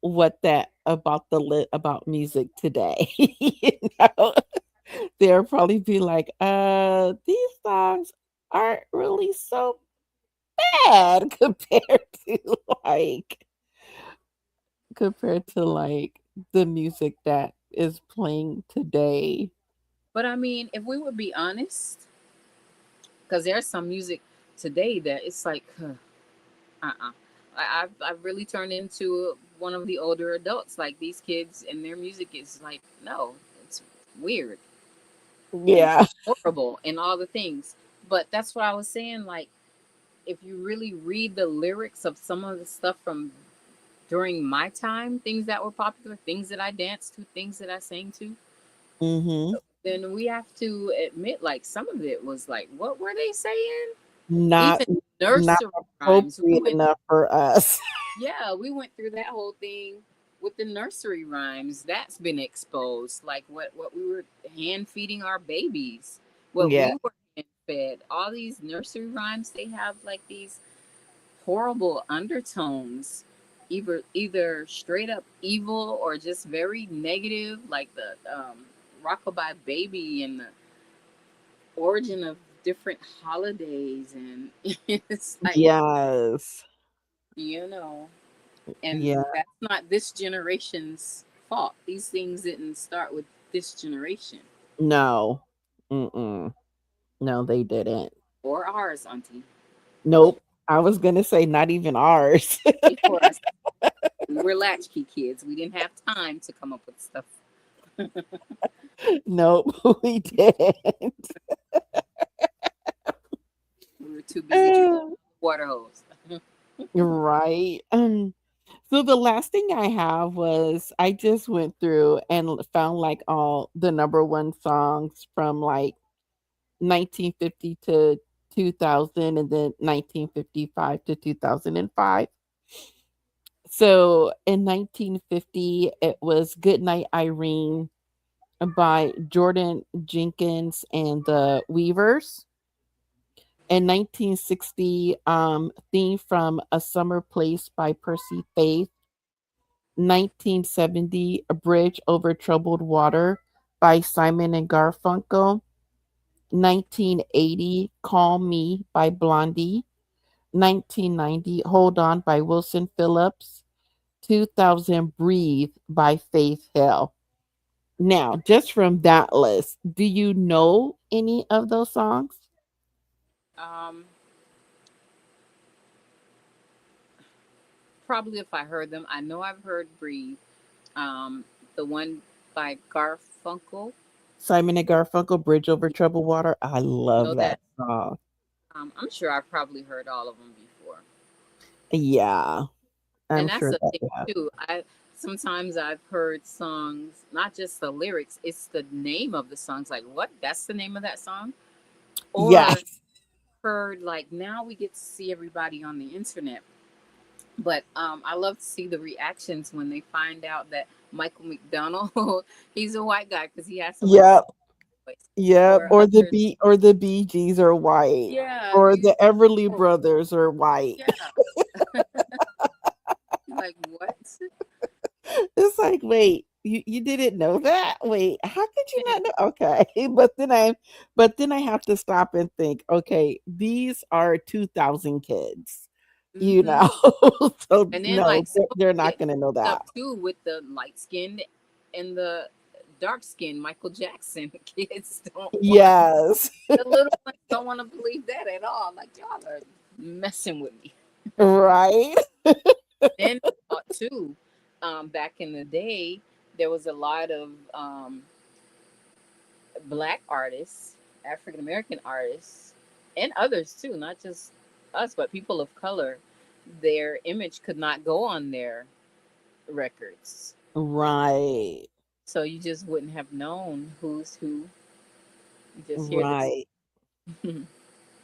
what that about about music today. They'll probably be like, these songs aren't really so bad like compared to like the music that is playing today. But I mean, if we would be honest, because there's some music today that it's like, uh-uh. I've really turned into one of the older adults. Like these kids and their music is like, no, it's weird and Yeah. horrible and all the things. But that's what I was saying. Like, if you really read the lyrics of some of the stuff from during my time, things that were popular, things that I danced to, things that I sang to, Mhm. then we have to admit, like, some of it was like, what were they saying? Not Even not nursery rhymes. appropriate enough for us. Yeah, we went through that whole thing with the nursery rhymes. That's been exposed. Like what we were hand feeding our babies, what Yeah. we were hand fed. All these nursery rhymes, they have like these horrible undertones, either straight up evil or just very negative, like the Rockabye Baby and the origin of different holidays, and it's like, Yes. you know. And Yeah. that's not this generation's fault. These things didn't start with this generation No. Mm-mm. No, they didn't. or ours, Auntie. Nope. I was gonna say not even ours. Before us, we were latchkey kids. We didn't have time to come up with stuff. Nope, we didn't. We were too busy drinking water hose. Right. So the last thing I have was I just went through and found like all the number one songs from like 1950 to 2000 and then 1955 to 2005. So in 1950, it was Goodnight Irene by Jordan Jenkins and the Weavers. In 1960, theme from A Summer Place by Percy Faith. 1970, A Bridge Over Troubled Water by Simon and Garfunkel. 1980, Call Me by Blondie. 1990, Hold On by Wilson Phillips. 2000, Breathe by Faith Hill. Now, just from that list, do you know any of those songs? Um, Probably if I heard them. I know I've heard Breathe. The one by Garfunkel. Simon and Garfunkel, Bridge Over Troubled Water. I Know love that. that song. I'm sure I've probably heard all of them before. Yeah, I'm And that's sure the that thing you have. too. I sometimes I've heard songs, not just the lyrics, it's the name of the songs. Like, what? That's the name of that song? Or Yes. heard like now we get to see everybody on the internet. But I love to see the reactions when they find out that Michael McDonald, he's a white guy because he has such a Yep. voice. Yep. Or Or the other, B or the Bee Gees are white. yeah, Or he's the Everly oh, Brothers are white. yeah. Like what? It's like, wait, you didn't know that? Wait, how could you Yeah. not know? Okay. But then I have to stop and think, okay, these are 2000 kids, you Hmm. know. So And then no, like some they're not get going to know mixed up that. too with the light skinned and the dark skinned Michael Jackson. Kids don't want to. Yes. The little ones don't want to believe that at all. Like y'all are messing with me. Right? Then too, back in the day, there was a lot of black artists, African American artists, and others too, not just us, but people of color. Their image could not go on their records. Right. So you just wouldn't have known who's who. You just hear this. Right.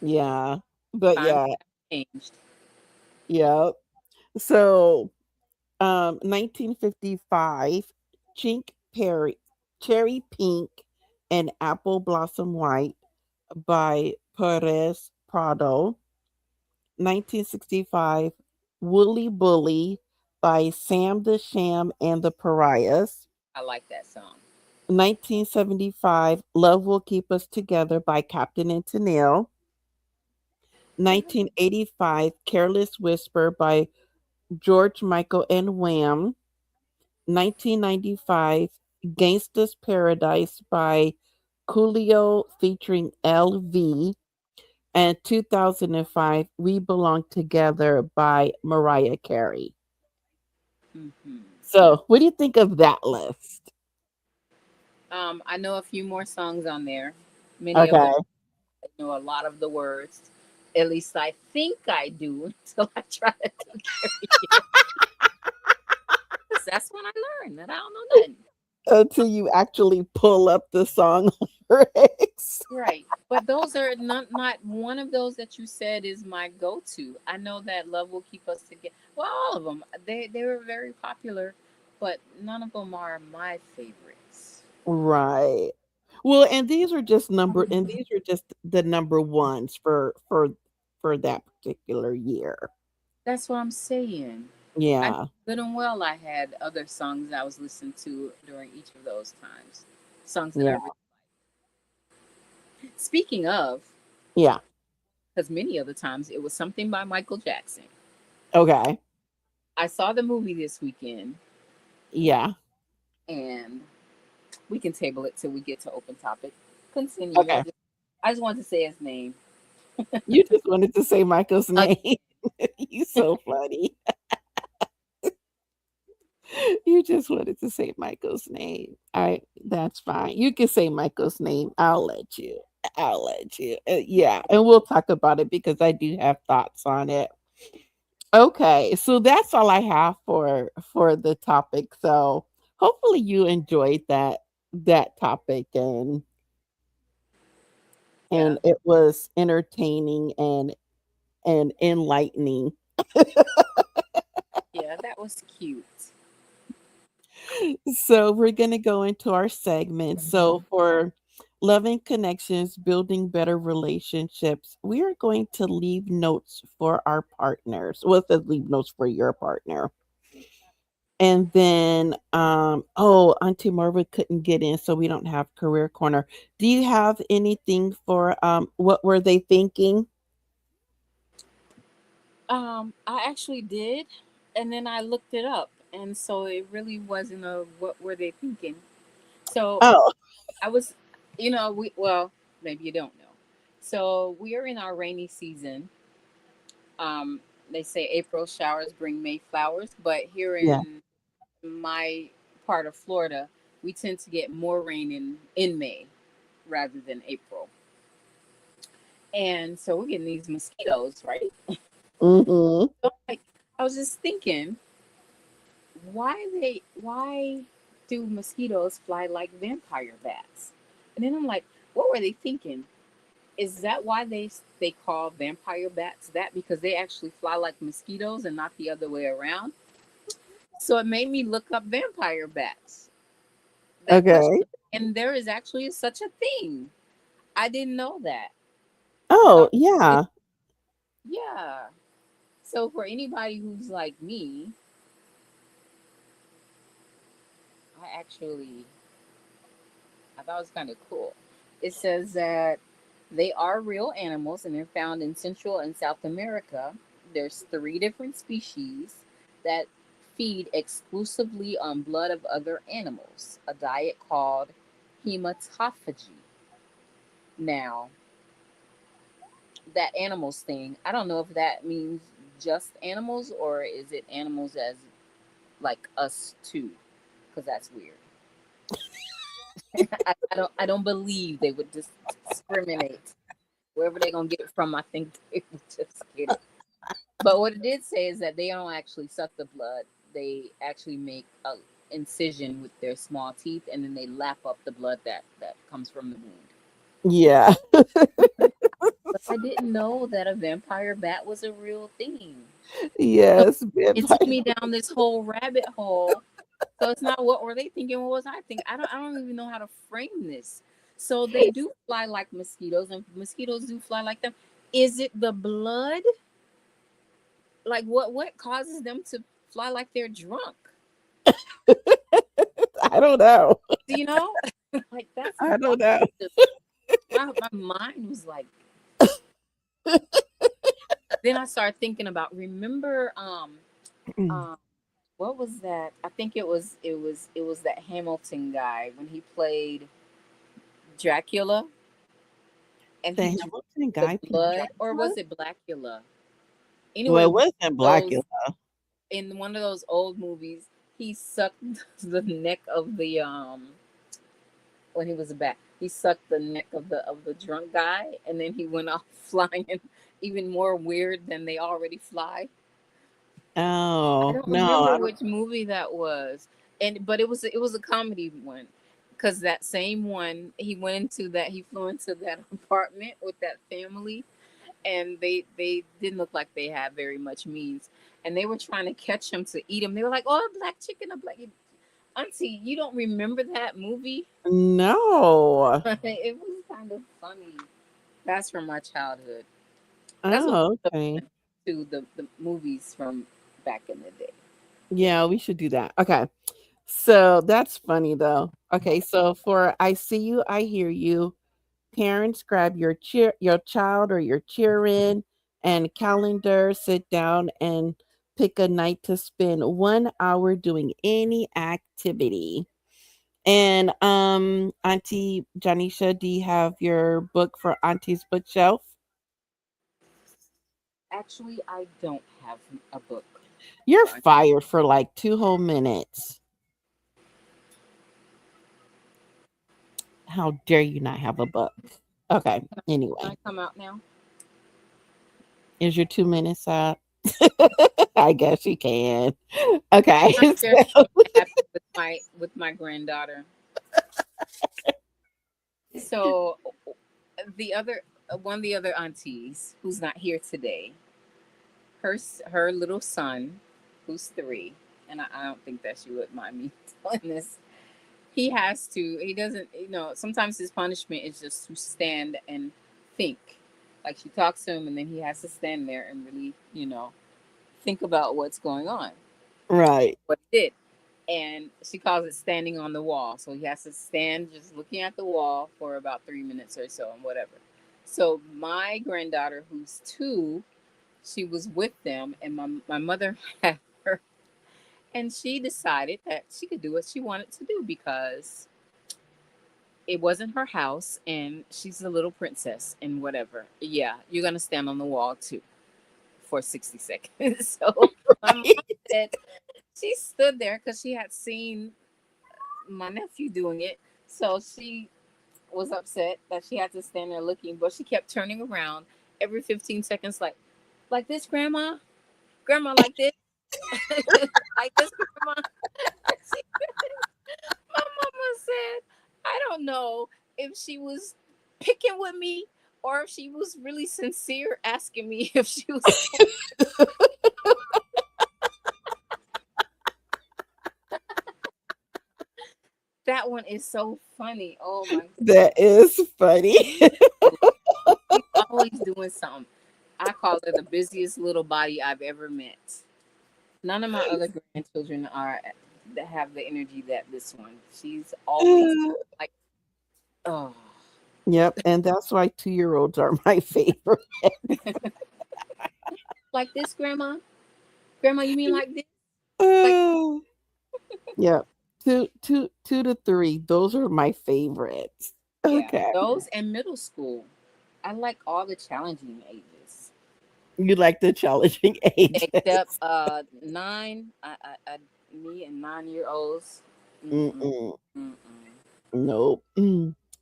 Yeah. But Times yeah, have changed. yeah. So 1955, Chink Perry, Cherry Pink and Apple Blossom White by Perez Prado. 1965, Woolly Bully by Sam the Sham and the Pariahs. I like that song. 1975, Love Will Keep Us Together by Captain and Tennille. 1985, Careless Whisper by George Michael and Wham. 1995, Gangsta's Paradise by Coolio featuring LV. And 2005, We Belong Together by Mariah Carey. Hmm. So, what do you think of that list? I know a few more songs on there. Many of them Okay. I know a lot of the words. At least I think I do until I try to do karaoke. 'Cause that's when I learn that I don't know nothing. Until you actually pull up the song lyrics. Right. But those are not one of those that you said is my go to. I know that Love Will Keep Us Together. Well, all of them. They were very popular, but none of them are my favorites. Right. Well, and these are just the number ones for that particular year. That's what I'm saying. I Yeah. good and well I had other songs I was listening to during each of those times. Songs that I Yeah. really speaking of, Yeah. because many of the times it was something by Michael Jackson. Okay. I saw the movie this weekend Yeah. and we can table it till we get to open topic. Continue. Okay. I just wanted to say his name. You just wanted to say Michael's Uh, name. You so funny. You just wanted to say Michael's name. All right, that's fine. You can say Michael's name. I'll let you. I'll let you. Yeah, and we'll talk about it because I do have thoughts on it. Okay, so that's all I have for the topic. So hopefully you enjoyed that topic and yeah, it was entertaining and enlightening. yeah, that was cute. So we're going to go into our segment. So for loving connections, building better relationships. We are going to leave notes for our partners. Well, it says leave notes for your partner. And then, oh, Auntie Marva couldn't get in, so we don't have career corner. Do you have anything for what were they thinking? I actually did, and then I looked it up, and so it really wasn't a what were they thinking. So Oh, I was, we well maybe you don't know. So we are in our rainy season. Um, they say April showers bring May flowers, but here yeah. in my part of Florida, we tend to get more rain in May rather than April, and so we're getting these mosquitoes, right? Mhm. So like I was just thinking, why do mosquitoes fly like vampire bats? And then I'm like, what were they thinking? Is that why they call vampire bats that, because they actually fly like mosquitoes and not the other way around? So it made me look up vampire bats. That question, Okay. and there is actually such a thing. I didn't know that. Oh, So it, yeah. yeah. So for anybody who's like me, I actually I thought it was kind of cool. It says that they are real animals and they're found in Central and South America. There's three different species that feed exclusively on blood of other animals, a diet called hematophagy. Now, that animals thing, I don't know if that means just animals or is it animals as like us too, because that's weird. I don't believe they would just discriminate. Wherever they're gonna get it from, I think they would just get it. But what it did say is that they don't actually suck the blood. They actually make a incision with their small teeth, and then they lap up the blood that comes from the wound. Yeah. But I didn't know that a vampire bat was a real thing. So Yes, it took vampire. me down this whole rabbit hole. So it's not what were they thinking, what was I thinking? I don't even know how to frame this. So they do fly like mosquitoes, and mosquitoes do fly like them. Is it the blood? Like what causes them to fly like they're drunk? I don't know. Do you know? Like that's I wild. don't know. My mind was like, then I started thinking about, remember um what was that? I think it was that Hamilton guy when he played Dracula and The he drank Hamilton the guy played blood, or Dracula? was it Blackula? Well, Anyway, it wasn't those Blackula. in one of those old movies, he sucked the neck of the when he was a bat. He sucked the neck of the drunk guy, and then he went off flying, even more weird than they already fly. I Oh, don't no, remember I don't. which movie that was, and but it was a comedy one, because that same one he flew into that apartment with that family, and they didn't look like they had very much means, and they were trying to catch him to eat him. They were like, "Oh, a black chicken, a black." Auntie, you don't remember that movie? No. It was kind of funny. That's from my childhood. That's what Oh, we okay. look to the movies from back in the day. Yeah, we should do that. Okay. So that's funny though. Okay, so for I see you, I hear you. Parents, grab your child or your cheer-in and calendar, sit down and pick a night to spend 1 hour doing any activity. And Auntie Janisha, do you have your book for Auntie's bookshelf? Actually, I don't have a book You're for Auntie. fired for like 2 whole minutes. How dare you not have a book? Okay, Can anyway, I come out now? is your 2 minutes up? I guess you can. Okay, I'm sharing so what happened with my granddaughter. So the other one of the other aunties who's not here today, her little son, who's 3, and I don't think that she would mind me telling this. He has to. He doesn't. Sometimes his punishment is just to stand and think. Like she talks to him, and then he has to stand there and really, think about what's going on, Right. what he did. And she calls it standing on the wall. So he has to stand just looking at the wall for about 3 minutes or so, and whatever. So my granddaughter, who's 2, she was with them, and my mother had her, and she decided that she could do what she wanted to do because it wasn't her house, and she's a little princess and whatever. Yeah, you're gonna stand on the wall too for 60 seconds. So my mom said she stood there because she had seen my nephew doing it. So she was upset that she had to stand there looking, but she kept turning around every 15 seconds, like this, grandma, grandma, like this, like this, grandma. She, my mama said, I don't know if she was picking with me or if she was really sincere asking me if she was. That one is so funny. Oh my That is funny. goodness. She's always doing something. I call her the busiest little body I've ever met. None of my other grandchildren are that have the energy that this one. She's always like, oh, Yep, and that's why 2-year-olds are my favorite. like this, grandma. Grandma, you mean like this? Like, Uh, yep. Two to three. Those are my favorites. yeah, Okay. those and middle school. I like all the challenging ages, You like the challenging except ages. 9. Me and 9-year olds. Mm-mm, Mm-mm. mm-mm. Nope.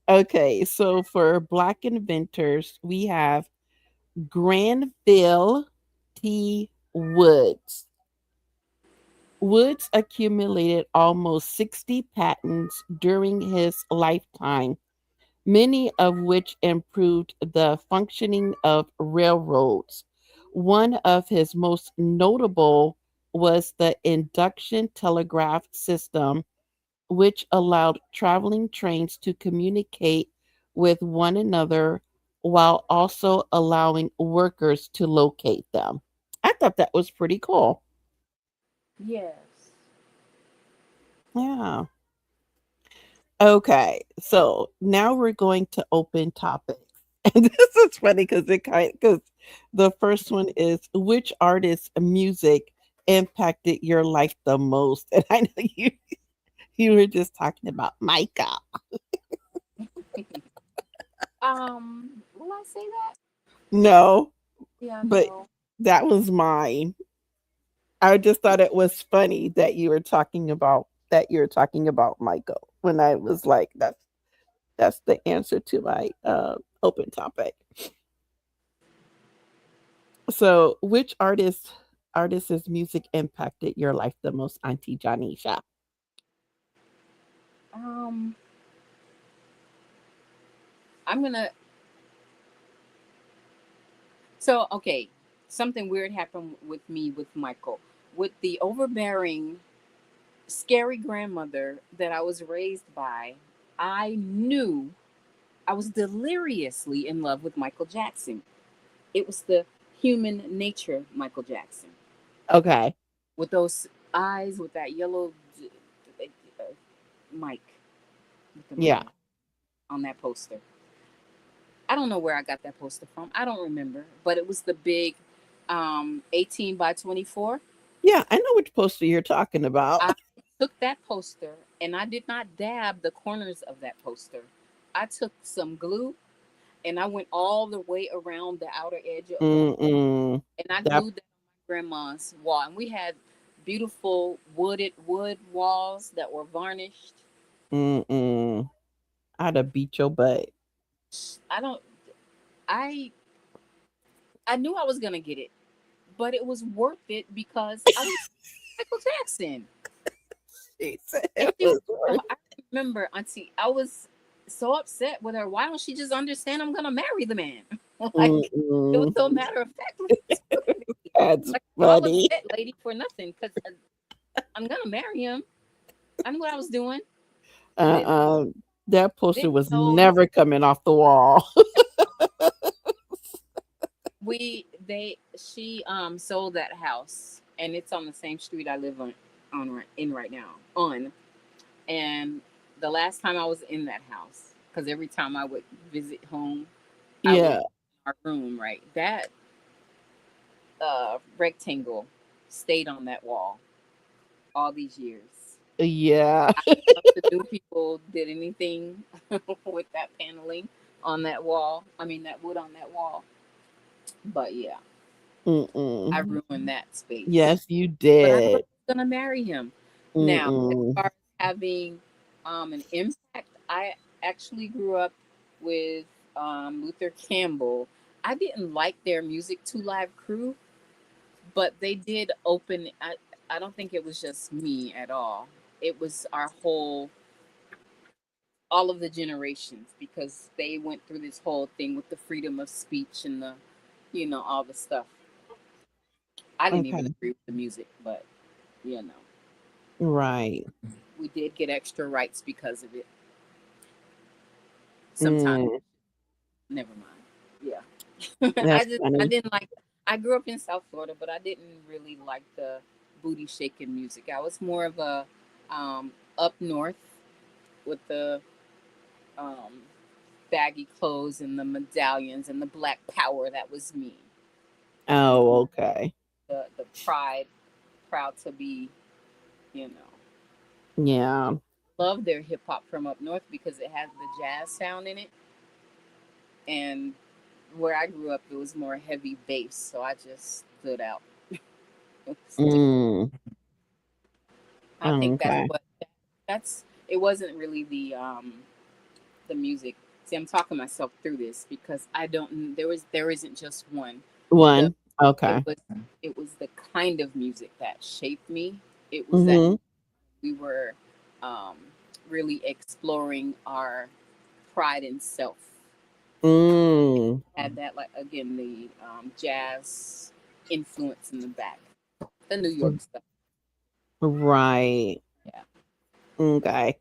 Okay, so for Black inventors, we have Granville T. Woods. Woods accumulated almost 60 patents during his lifetime, many of which improved the functioning of railroads. One of his most notable was the induction telegraph system, which allowed traveling trains to communicate with one another while also allowing workers to locate them. I thought that was pretty cool. Yes. Yeah. Okay. So now we're going to open topics. And this is funny because the first one is which artist's music impacted your life the most? And I know you were just talking about Micah. Will I say that? No, Yeah, but no. that was mine. I just thought it was funny that you were talking about Michael when I was like, that's the answer to my open topic. So, which artist's music impacted your life the most, Auntie Janisha? Um, I'm gonna. So okay, something weird happened with me with Michael, with the overbearing, scary grandmother that I was raised by. I knew I was deliriously in love with Michael Jackson. It was the human nature Michael Jackson Okay. with those eyes, with that yellow uh, mic with the Yeah. man on that poster. I don't know where I got that poster from. I don't remember, but it was the big 18 by 24. Yeah, I know which poster you're talking about. I took that poster and I did not dab the corners of that poster. I took some glue and I went all the way around the outer edge of that Mm-mm. and I That glued that on my grandma's wall. And we had beautiful wood walls that were varnished. mm-mm. I'd have beat your butt. I don't I I knew I was gonna get it, but it was worth it because I was Michael Jackson. She said And it she was, was oh, worth I remember, Auntie, I was so upset with her. Why don't she just understand I'm going to marry the man? Like, it was mm-mm. so matter of factly to me. That's Like, all funny. upset, lady, for nothing because I'm going to marry him. I knew what I was doing. Did Uh-uh. That did poster was sold never coming off the wall. we they she sold that house, and it's on the same street I live in right now on. And the last time I was in that house, because every time I would visit home, I would Yeah. our room, right? That rectangle stayed on that wall all these years. Yeah. I don't know if the new people did anything with that paneling on that wall. I mean, that wood on that wall. But yeah, I Mm-mm. ruined that space. Yes, you But I was did. gonna marry him. Now, as Mm-mm. far as having an impact, I actually grew up with Luther Campbell. I didn't like their music, Two Live Crew, but they did open. I don't think it was just me at all. It was our whole, all of the generations, because they went through this whole thing with the freedom of speech and the, all the stuff. I didn't even Okay. agree with the music, but you know, Right. we did get extra rights because of it. Sometimes, Mm. never mind. Yeah, That's I funny. didn't like. I grew up in South Florida, but I didn't really like the booty shaking music. I was more of a up north with the um, baggy clothes and the medallions and the black power. That was me. You know, Oh, okay. the pride, proud to be. You know, Yeah. love their hip hop from up north because it has the jazz sound in it. And where I grew up, it was more heavy bass, so I just stood out. It was different. Mm. I think that's Okay. what that's. It wasn't really the music. See, I'm talking myself through this because I don't. There isn't just one. The One. it Okay. was it was the kind of music that shaped me. It was that Mm-hmm. we were um, really exploring our pride in self. Mm. Had that, like, again, the jazz influence in the back, the New York stuff. Right. Yeah. Okay.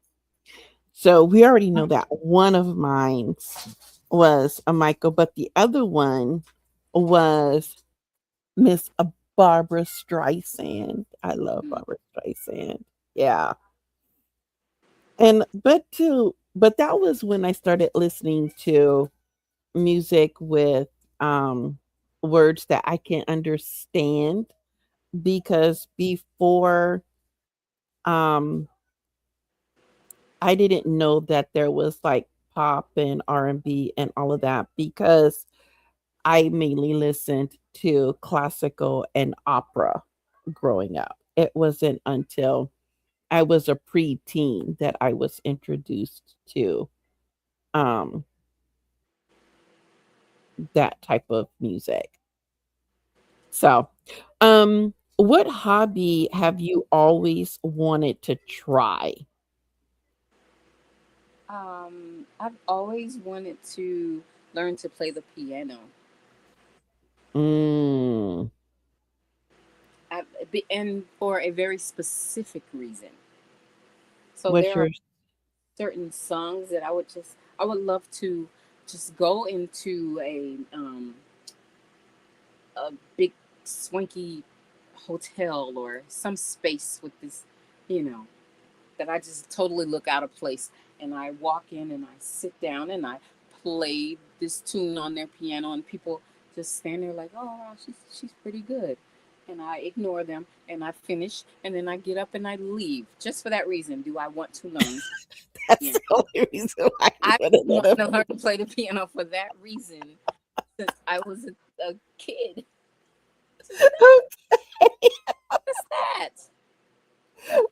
So we already know that one of mine was a Michael, but the other one was Miss Barbara Streisand. I love Mm. Barbara Streisand. Yeah. But that was when I started listening to music with um words that I can understand, because before um I didn't know that there was like pop and R&B and all of that, because I mainly listened to classical and opera growing up. It wasn't until I was a preteen that I was introduced to um that type of music. So, what hobby have you always wanted to try? I've always wanted to learn to play the piano. Mm, And for a very specific reason. So what's there are your certain songs that I would love to just go into a big swanky hotel or some space with this, you know, that I just totally look out of place. And I walk in and I sit down and I play this tune on their piano, and people just stand there like, "Oh, wow, she's pretty good." And I ignore them and I finish, and then I get up and I leave. Just for that reason, do I want to learn that's piano? the only reason why you I want to want know. to learn to play the piano for that reason since I was a kid. Just what's that?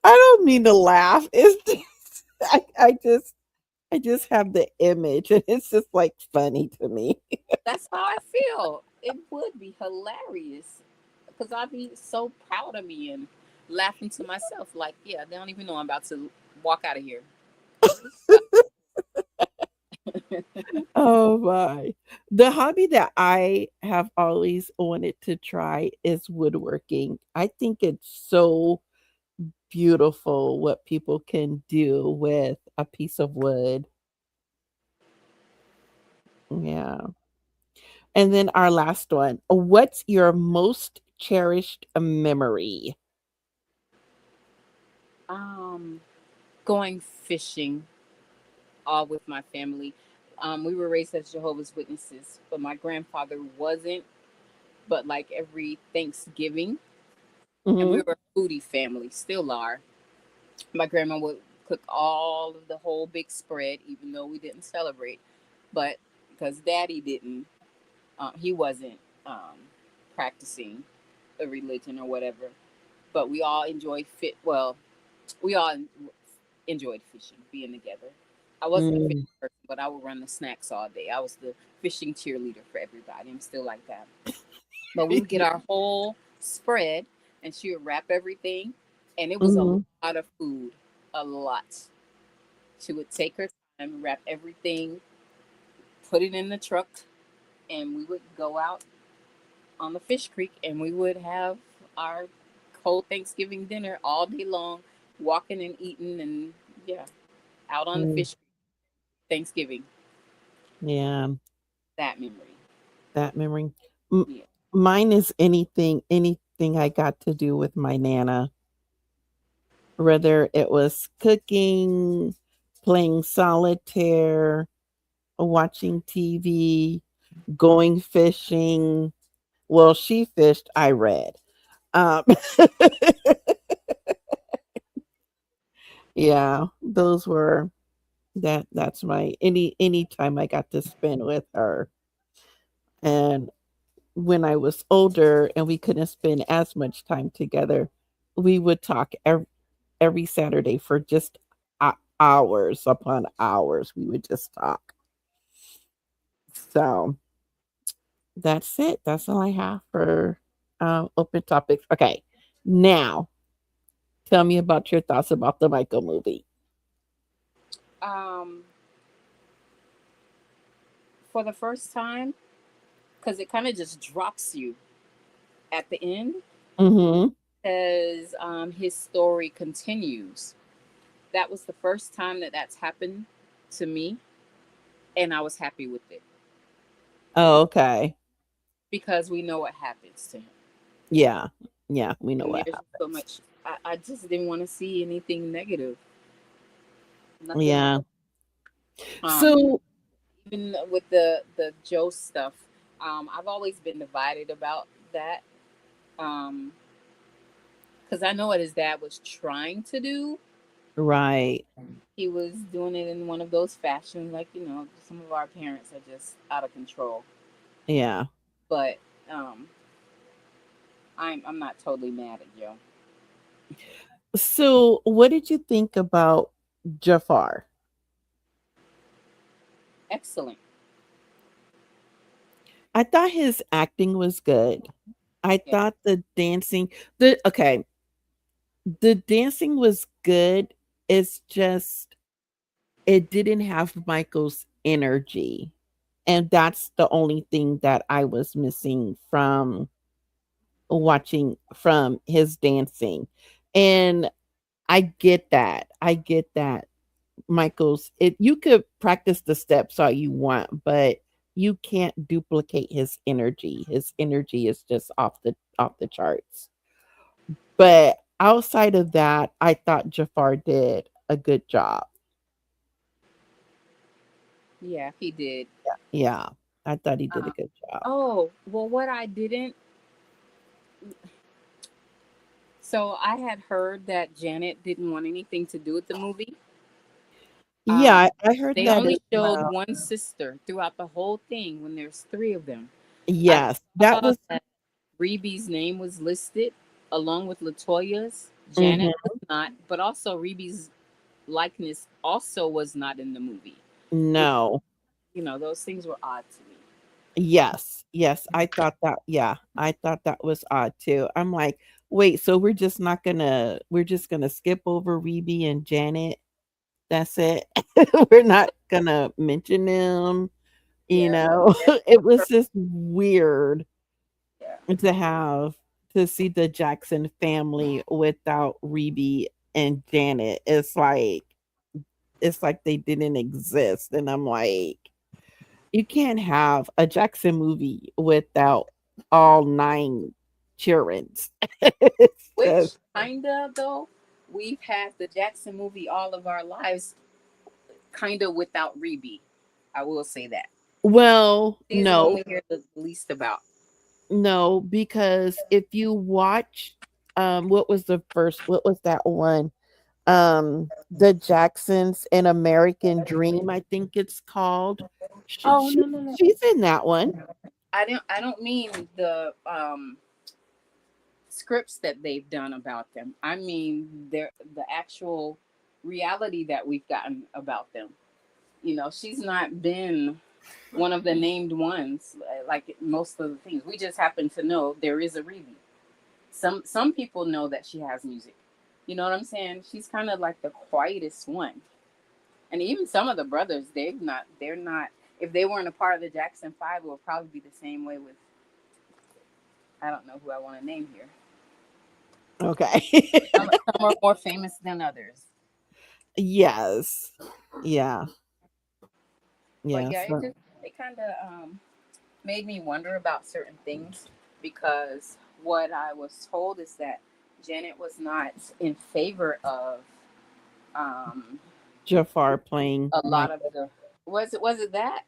I don't mean to laugh. It's just I just have the image, and it's just like funny to me. That's how I feel. It would be hilarious because I'd be so proud of me and laughing to myself. Like, yeah, they don't even know I'm about to walk out of here. Oh my. The hobby that I have always wanted to try is woodworking. I think it's so beautiful what people can do with a piece of wood. Yeah. And then our last one. What's your most cherished memory? Um, Going fishing, all with my family. We were raised as Jehovah's Witnesses, but my grandfather wasn't. But like every Thanksgiving, and we Hmm. were a foodie family, still are. My grandma would cook all of the whole big spread, even though we didn't celebrate. But because Daddy didn't, he wasn't practicing a religion or whatever. But we all enjoyed fit. Well, we all enjoyed fishing, being together. I wasn't a fishing Mm. person, but I would run the snacks all day. I was the fishing cheerleader for everybody. I'm still like that. But we would get our whole spread, and she would wrap everything, and it was a Hmm. lot of food, a lot. She would take her time, wrap everything, put it in the truck, and we would go out on the fish creek, and we would have our cold Thanksgiving dinner all day long, walking and eating, and yeah, out on the Mm. fish creek. Thanksgiving, Yeah, that memory. that memory. M- Yeah. Mine is anything I got to do with my nana, whether it was cooking, playing solitaire, watching TV, going fishing. Well, she fished, I read. Um, yeah, those were that's my any time I got to spend with her. And when I was older and we couldn't spend as much time together, we would talk every Saturday for just hours upon hours. We would just talk. So that's it. That's all I have for open topics. Okay, now tell me about your thoughts about the Michael movie. Um, for the first time, because it kind of just drops you at the end, Mm-hmm. as his story continues. That was the first time that that's happened to me, and I was happy with it Oh, okay. because we know what happens to him, Yeah. Yeah, we know and what there's just so happens. much. I just didn't want to see anything negative, nothing. Yeah. Um, So Even with the Joe stuff, I've always been divided about that. Um, because I know what his dad was trying to do. right. He was doing it in one of those fashions, like some of our parents are just out of control. Yeah. But um, I'm not totally mad at Joe. So what did you think about Jafar? Excellent. I thought his acting was good. I Yeah. thought the dancing was good. It's just it didn't have Michael's energy. And that's the only thing that I was missing from watching from his dancing. And I get that. I get that. Michael's it you could practice the steps all you want, but you can't duplicate his energy. His energy is just off the charts. But outside of that, I thought Jafar did a good job. Yeah, he did. Yeah. I thought he did a Um, good job. oh well, what I didn't. So I had heard that Janet didn't want anything to do with the movie. Yeah, Um, I heard they that as only showed well. one sister throughout the whole thing when there's three of them. I Yes, that saw was that Reeby's name was listed along with Latoya's. mhm. Janet was not, but also Reeby's likeness also was not in the movie, which No. those things were odd to me. Yes, yes, I thought that yeah, I thought that was odd too. I'm like, "Wait, so we're just gonna skip over Reby and Janet? That's it? We're not gonna mention them?" You Yeah, know? Janet It was was perfect. just weird Yeah, to see the Jackson family without Reby and Janet, it's like they didn't exist. And I'm like, you can't have a Jackson movie without all nine childrens. It's just Which kinda though, we've had the Jackson movie all of our lives, kinda without Reby. I will say that. well, She's the one no, we hear the least about. no, because if you watch, what was that one? The Jacksons, An American Dream, I think it's called. She, Oh she no no no. she's in that one. I don't mean the scripts that they've done about them. I mean the actual reality that we've gotten about them. She's not been one of the named ones like most of the things. We just happen to know there is a Reeve. Some people know that she has music. You know what I'm saying? She's kind of like the quietest one. And even some of the brothers, they're not if they weren't a part of the Jackson 5, it would probably be the same way with I don't know who I want to name here. Okay. Some are more famous than others. Yes. Yeah. But Yeah. yeah, So it kind of made me wonder about certain things because what I was told is that Janet was not in favor of um, Jafar playing a lot of Michael. the. Was it that?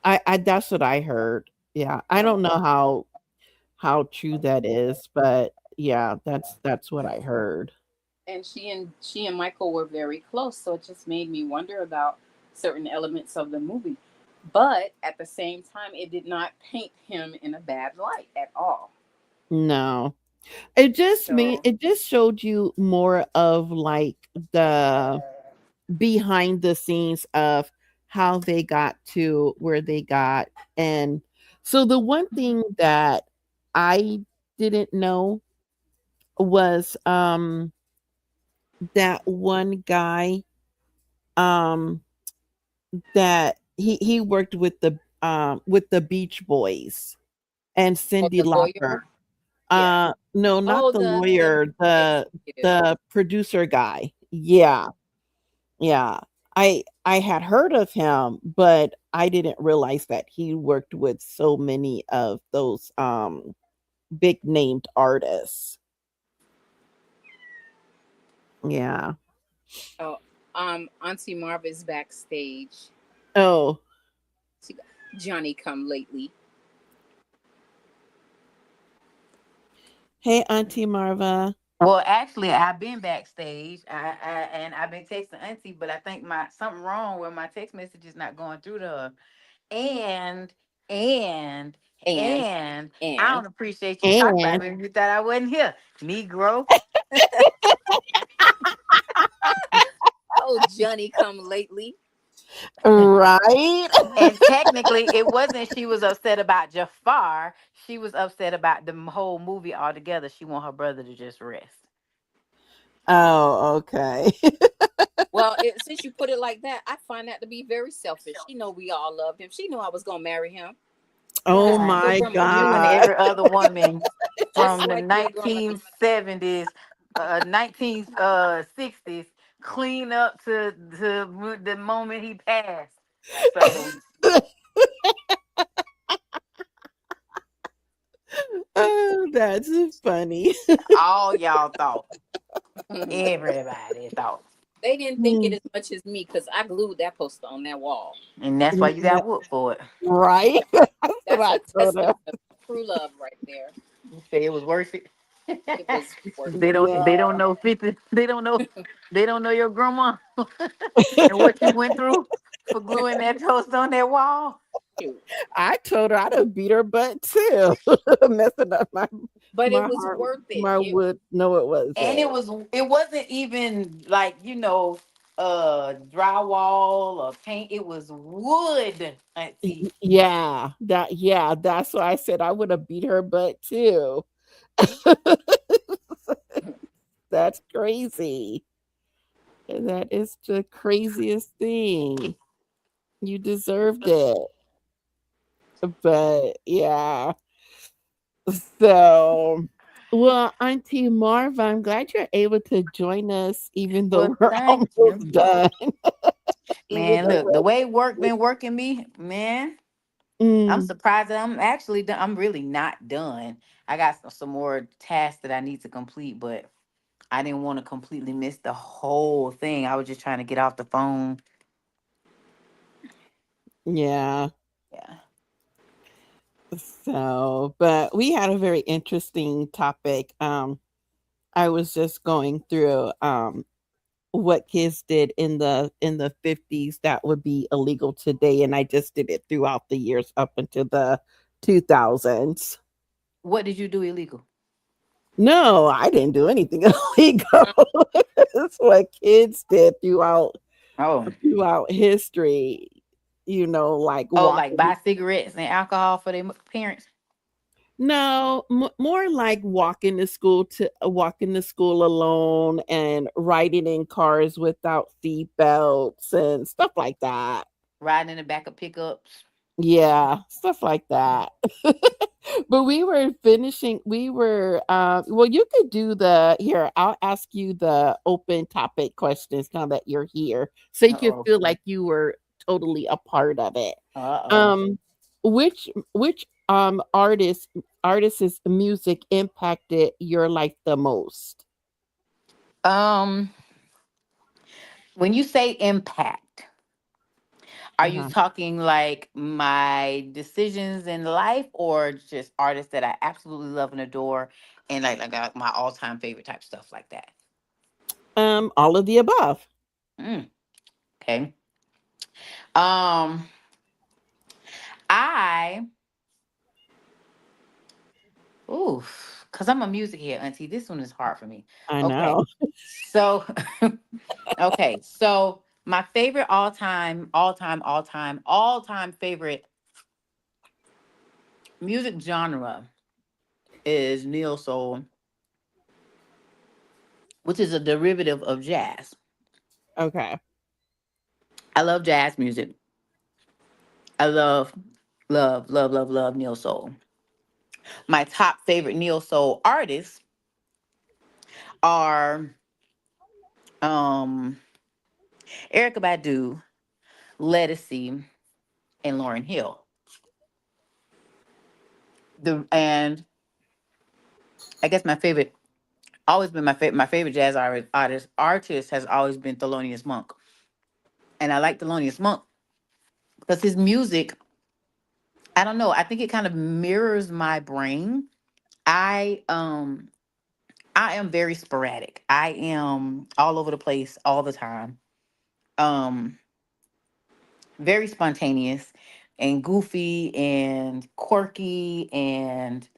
I that's what I heard. Yeah. I Oh, don't know how true that is, but yeah, that's what I heard. and she and Michael were very close, so it just made me wonder about certain elements of the movie. But at the same time, it did not paint him in a bad light at all. No. So It just showed you more of like the behind the scenes of how they got to where they got. And so the one thing that I didn't know was that one guy um that he worked with the Beach Boys and oh, Cindy the Lauper. lawyer, yeah. No, not Oh, the the lawyer, executive. the producer guy. Yeah. Yeah. I had heard of him, but I didn't realize that he worked with so many of those big named artists. Yeah. Oh, Auntie Marv is backstage. Oh, She got Johnny come lately. hey Auntie Marva. Well, actually, I've been backstage, and I've been texting Auntie, but I think my something wrong where my text message is not going through to her. And and And and I and don't appreciate you talking about And me if you thought I wasn't here, Negro. oh, Johnny come lately. right. And technically, it wasn't she was upset about Jafar. She was upset about the whole movie altogether. She want her brother to just rest. Oh, okay. Well, since you put it like that, I find that to be very selfish. She know we all love him. She knew I was gonna marry him, Oh just like Why? your my You and grandmama, god. every other woman just from the like your grandmama. 1970s, 1960s, clean up to the moment he passed. So Oh, that's funny. all y'all thought, everybody thought, They didn't think it as much as me because I glued that poster on that wall. and that's why you Yeah, got whooped for it. right? That's what That's I a told her. testament of true love right there. You say it was worth it. It was worth they it. don't. They Yeah. don't know 50. They don't know. They don't know your grandma and what you went through for gluing that toast on that wall. Shoot. I told her I'd have beat her butt too. Messing up But it my was heart, worth it. my It wood. No, it And wasn't. it wasn't even like, drywall or paint. It was wood. I see. Yeah, that's why I said I would have beat her butt too. That's crazy. That is the craziest thing. You deserved it. But yeah. So Well, Auntie Marva, I'm glad you're able to join us, even Well, though we're thank you. almost done. Even Man, though look, the way work been working me, man, I'm mm, surprised that I'm actually done. I'm really not done. I got some more tasks that I need to complete, but I didn't want to completely miss the whole thing. I was just trying to get off the phone. yeah. Yeah. So, but we had a very interesting topic. I was just going through what kids did in the 50s that would be illegal today, and I just did it throughout the years up until the 2000s. What did you do illegal? No, I didn't do anything illegal. It's what kids did Oh, history. You know, like oh, like walking. buy cigarettes and alcohol for their parents. No, more like walking to school alone and riding in cars without seat belts and stuff like that. Riding in the back of pickups. Yeah, stuff like that. But we were well, you could do the here, I'll ask you the open topic questions now that you're here so you Uh can oh. feel like you were totally a part of it. Uh oh. Um which artist's music impacted your life the most? Um, when you say impact, are you Uh-huh. talking like my decisions in life, or just artists that I absolutely love and adore, and like my all time favorite type stuff like that? All of the above. Mm, okay. Um, I oof, cause I'm a music head, Auntie. This one is hard for me. I Okay, know. so okay, so my favorite all time favorite music genre is neo soul, which is a derivative of jazz. Okay. I love jazz music. I love neo soul. My top favorite neo soul artists are um Erica Badu, Lettucey, and Lauren Hill. The and I guess my favorite always been my favorite jazz artist has always been Thelonious Monk. And I like Thelonious Monk because his music, I don't know, I think it kind of mirrors my brain. I um I am very sporadic. I am all over the place all the time. Um, very spontaneous and goofy and quirky and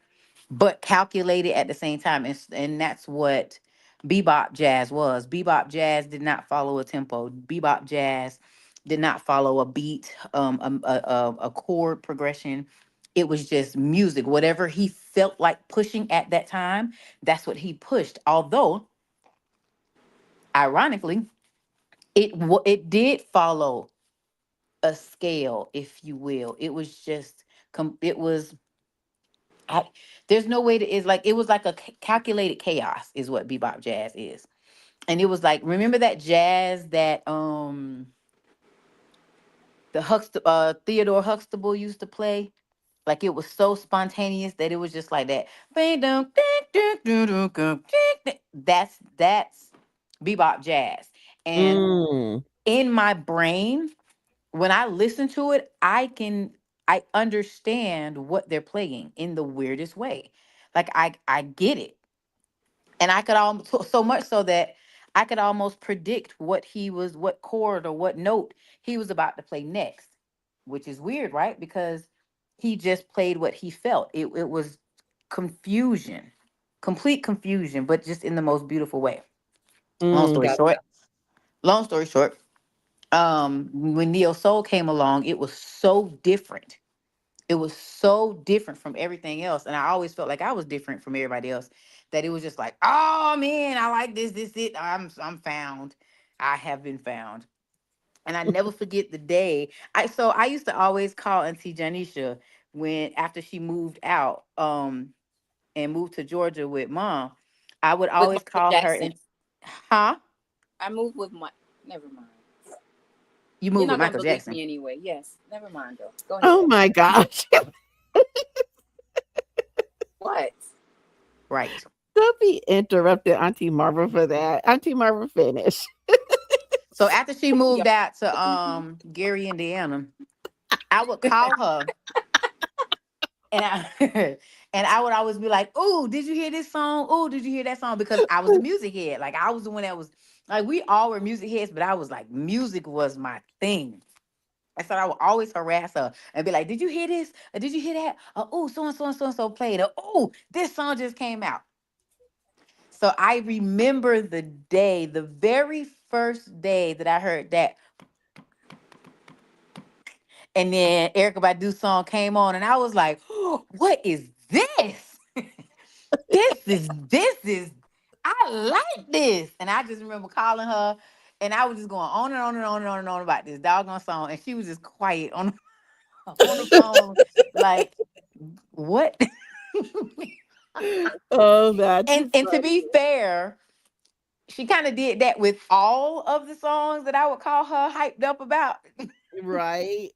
but calculated at the same time. And that's what bebop jazz was. Bebop jazz did not follow a tempo. Bebop jazz did not follow a beat, a chord progression. It was just music. Whatever he felt like pushing at that time, that's what he pushed. Although, ironically, it did follow a scale, if you will. It was just it was I, there's no way to is like it was like a calculated chaos is what bebop jazz is. And it was like, remember that jazz that Theodore Huxtable used to play? Like it was so spontaneous that it was just like that. That's bebop jazz. And Mm, in my brain, when I listen to it, I understand what they're playing in the weirdest way. Like I get it. And I could almost so much so that I could almost predict what chord or what note he was about to play next, which is weird, right? Because he just played what he felt. It was confusion, complete confusion, but just in the most beautiful way. Long story short, gotcha. long story short, when Neo Soul came along, it was so different. It was so different from everything else, and I always felt like I was different from everybody else. That it was just like, oh man, I like this, it. I'm found. I have been found, and I never forget the day. I used to always call Auntie Janisha when after she moved out. and moved to Georgia with mom, I would With always Michael call her Jackson. and, huh? I moved with my. Never mind. You You're moved with not gonna Michael believe Jackson, me anyway. Yes. Never mind though. Go ahead. Oh my gosh. What? right? Don't be interrupted, Auntie Marva, for that. Auntie Marva, finish. So after she Yeah. moved out to Gary, Indiana, I would call her and I and I would always be like, "Oh, did you hear this song? Oh, did you hear that song?" Because I was a music head. Like I was the one that was like we all were music heads, but I was like music was my thing. And so I would always harass her and be like, "Did you hear this? Or did you hear that? Oh, so and so and so and so played. Or oh, this song just came out." So I remember the day, the very first day that I heard that, and then Erica Badu's song came on, and I was like, oh, "What is this? This is I like this." And I just remember calling her, and I was just going on and on and on and on and on about this doggone song, and she was just quiet on on the phone, like, "What?" Oh, that's And to be funny. fair, she kind of did that with all of the songs that I would call her hyped up about. Right?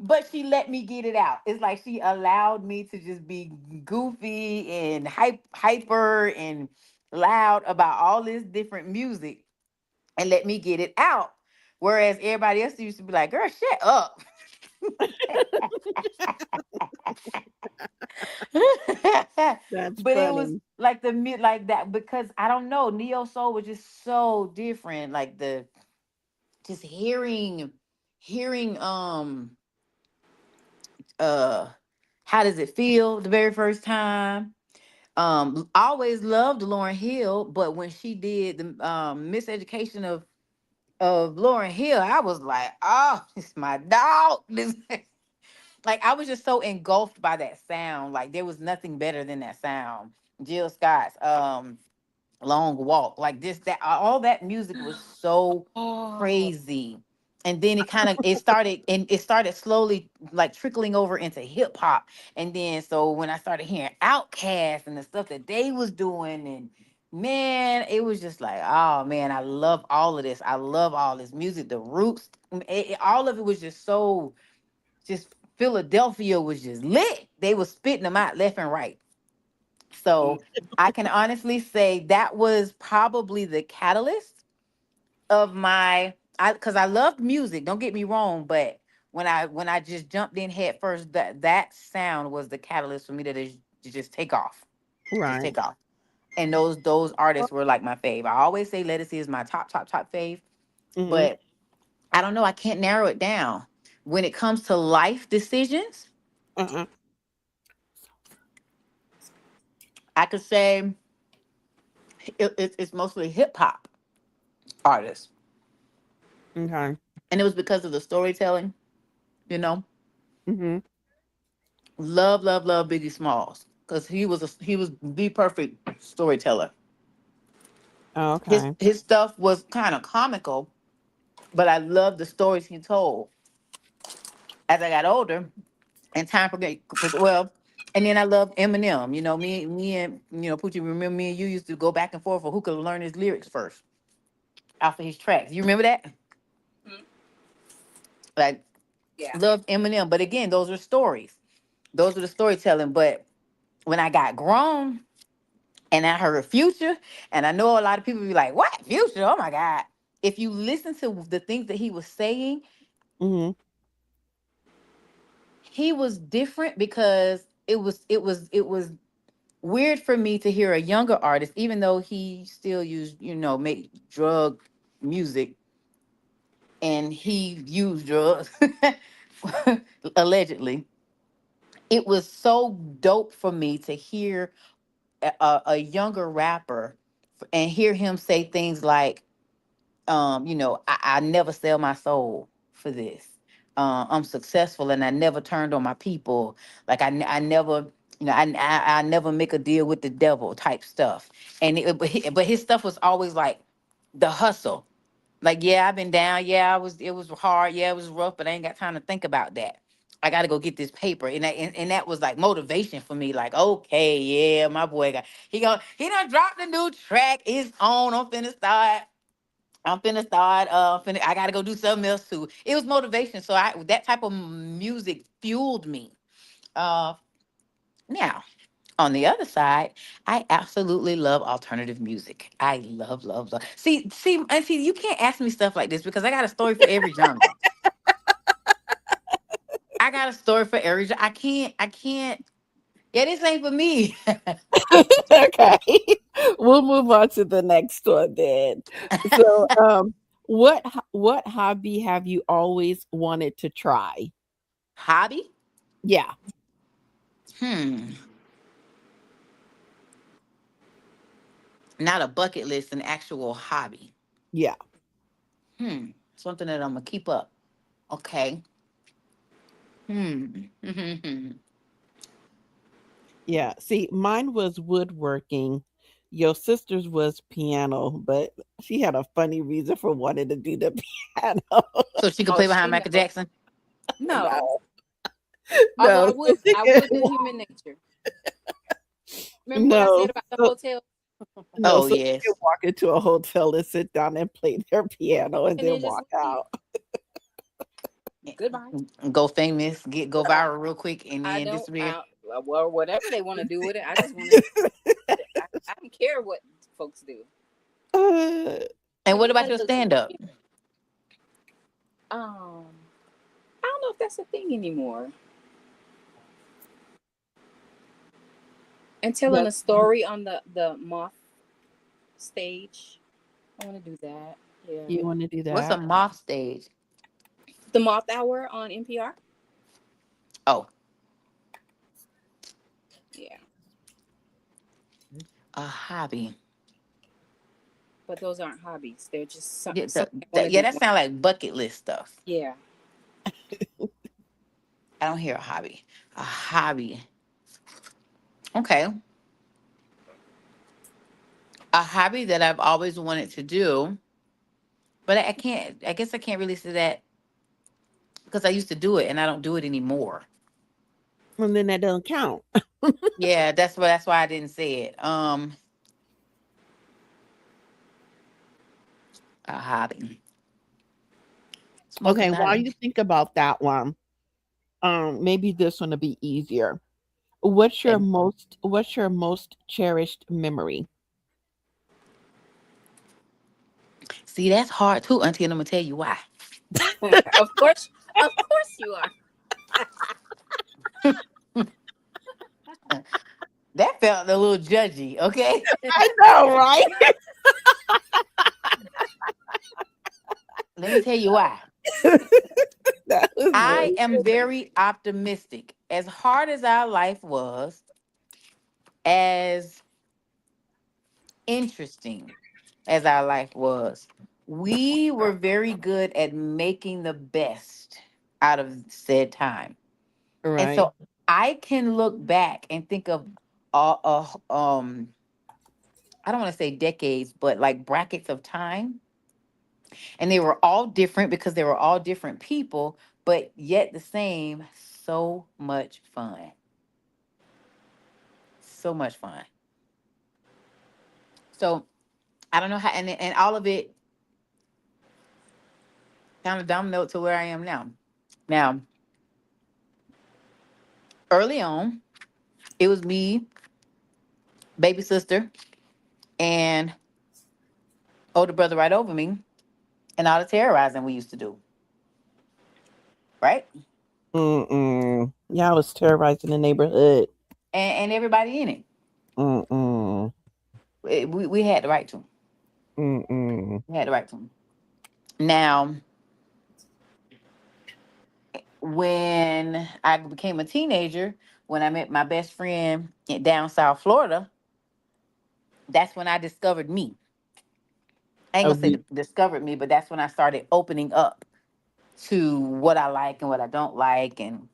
But she let me get it out. It's like she allowed me to just be goofy and hyper and loud about all this different music and let me get it out. Whereas everybody else used to be like, "Girl, shut up." That's But it was funny. like like that because I don't know, neo soul was just so different. Like the just hearing uh how does it feel the very first time. I always loved Lauren Hill, but when she did the miseducation of Lauren Hill, I was like, "Oh, it's my dog." Like I was just so engulfed by that sound. Like there was nothing better than that sound. Jill Scott's Long Walk, like this, that, all that music was so Oh. crazy. And then it started slowly like trickling over into hip hop. And then so when I started hearing Outkast and the stuff that they was doing, and man, it was just like, oh man, I love all of this. I love all this music, the roots, all of it was just so just Philadelphia was just lit. They was spitting them out left and right. Mm. So I can honestly say that was probably the catalyst of my I because I loved music, don't get me wrong, but when I just jumped in head first, that sound was the catalyst for me to just take off. Just Right. take off. And those artists were like my fave. I always say Lettucey is my top fave, Mm-hmm. but I don't know, I can't narrow it down. When it comes to life decisions, Uh-uh. I could say it's mostly hip hop artists. Okay. And it was because of the storytelling, you know. Mm-hmm. Love Biggie Smalls because he was the perfect storyteller. His Okay. his stuff was kind of comical, but I loved the stories he told. As I got older and time progressed, well, and then I loved Eminem. You know, me and Poochie. Remember me and you used to go back and forth for who could learn his lyrics first off of his tracks. You remember that? Mhm. Like Yeah. loved Eminem, but again, those are stories. Those are the storytelling. But when I got grown and I heard Future, and I know a lot of people be like, "What Future? Oh my God!" If you listen to the things that he was saying, Mm-hmm. he was different because it was weird for me to hear a younger artist, even though he still used make drug music and he used drugs allegedly. It was so dope for me to hear a younger rapper and hear him say things like I never sell my soul for this. I'm successful and I never turned on my people. Like I never, I never make a deal with the devil type stuff. And but his stuff was always like the hustle. Like, yeah, I've been down. Yeah, it was hard. Yeah, it was rough, but I ain't got time to think about that. I got to go get this paper, and that was like motivation for me. Like, okay, yeah, my boy got he done dropped a new track. It's on. I'm finna start. I gotta go do something else too. It was motivation. So that type of music fueled me. Uh, Now, on the other side, I absolutely love alternative music. I love, love, love. See, you can't ask me stuff like this because I got a story for every genre. I got a story for every genre. I can't. Yeah, this ain't for me. Okay. We'll move on to the next one then. So, what hobby have you always wanted to try? Hobby? Yeah, Hmm. Not a bucket list, an actual hobby. yeah, Something that I'm gonna keep up. Okay. Hmm. yeah. See, mine was woodworking. Your sister's was piano, but she had a funny reason for wanting to do the piano. So she could Oh, play behind she Michael knows. Jackson. No. No, Although no, so she I could would do human nature. Remember what I no, said about the so hotel? no, Oh so she could yes. walk into a hotel and sit down and play their piano and And then then just walk leave. out. Goodbye. Go famous, go viral real quick, and I then don't. disappear. Well, whatever they want to do with it. I just want to. I don't care what folks do. Uh, And what about Everybody your looks. stand up? Um, I don't know if that's a thing anymore. And telling yeah, a story on the moth stage. I want to do that. Yeah. you want to do What's a that? moth stage? The Moth Hour on NPR. Oh, Yeah. a hobby. But those aren't hobbies. They're just Yeah, something I want to yeah, do. that sounds like bucket list stuff. Yeah. I don't hear a hobby. A hobby. Okay. A hobby that I've always wanted to do, but I can't. I guess I can't really say that because I used to do it and I don't do it anymore. And then that don't count. Yeah, that's why I didn't say it. A hobby. Okay, Smoking while out. you think about that one, maybe this one will be easier. What's your most cherished memory? See, that's hard too, Auntie, and I'm gonna tell you why. Of course you are. That felt a little judgy, okay? I know, right? Let me tell you why. That was I very am very optimistic. As hard as our life was, as interesting as our life was, we were very good at making the best out of said time. And right. so I can look back and think of I don't want to say decades, but like brackets of time. And they were all different because they were all different people, but yet the same. So much fun. So much fun. So I don't know how, and all of it kind of dominoed to where I am now. Now, early on, it was me, baby sister, and older brother right over me, and all the terrorizing we used to do, right? Mm-mm. Yeah, I was terrorizing the neighborhood. And everybody in it. Mm-mm. We had the right to. Mm-mm. We had the right to. Now, when I became a teenager, when I met my best friend in down South Florida, that's when I discovered me. I ain't Oh, gonna say discovered me, but that's when I started opening up to what I like and what I don't like. And,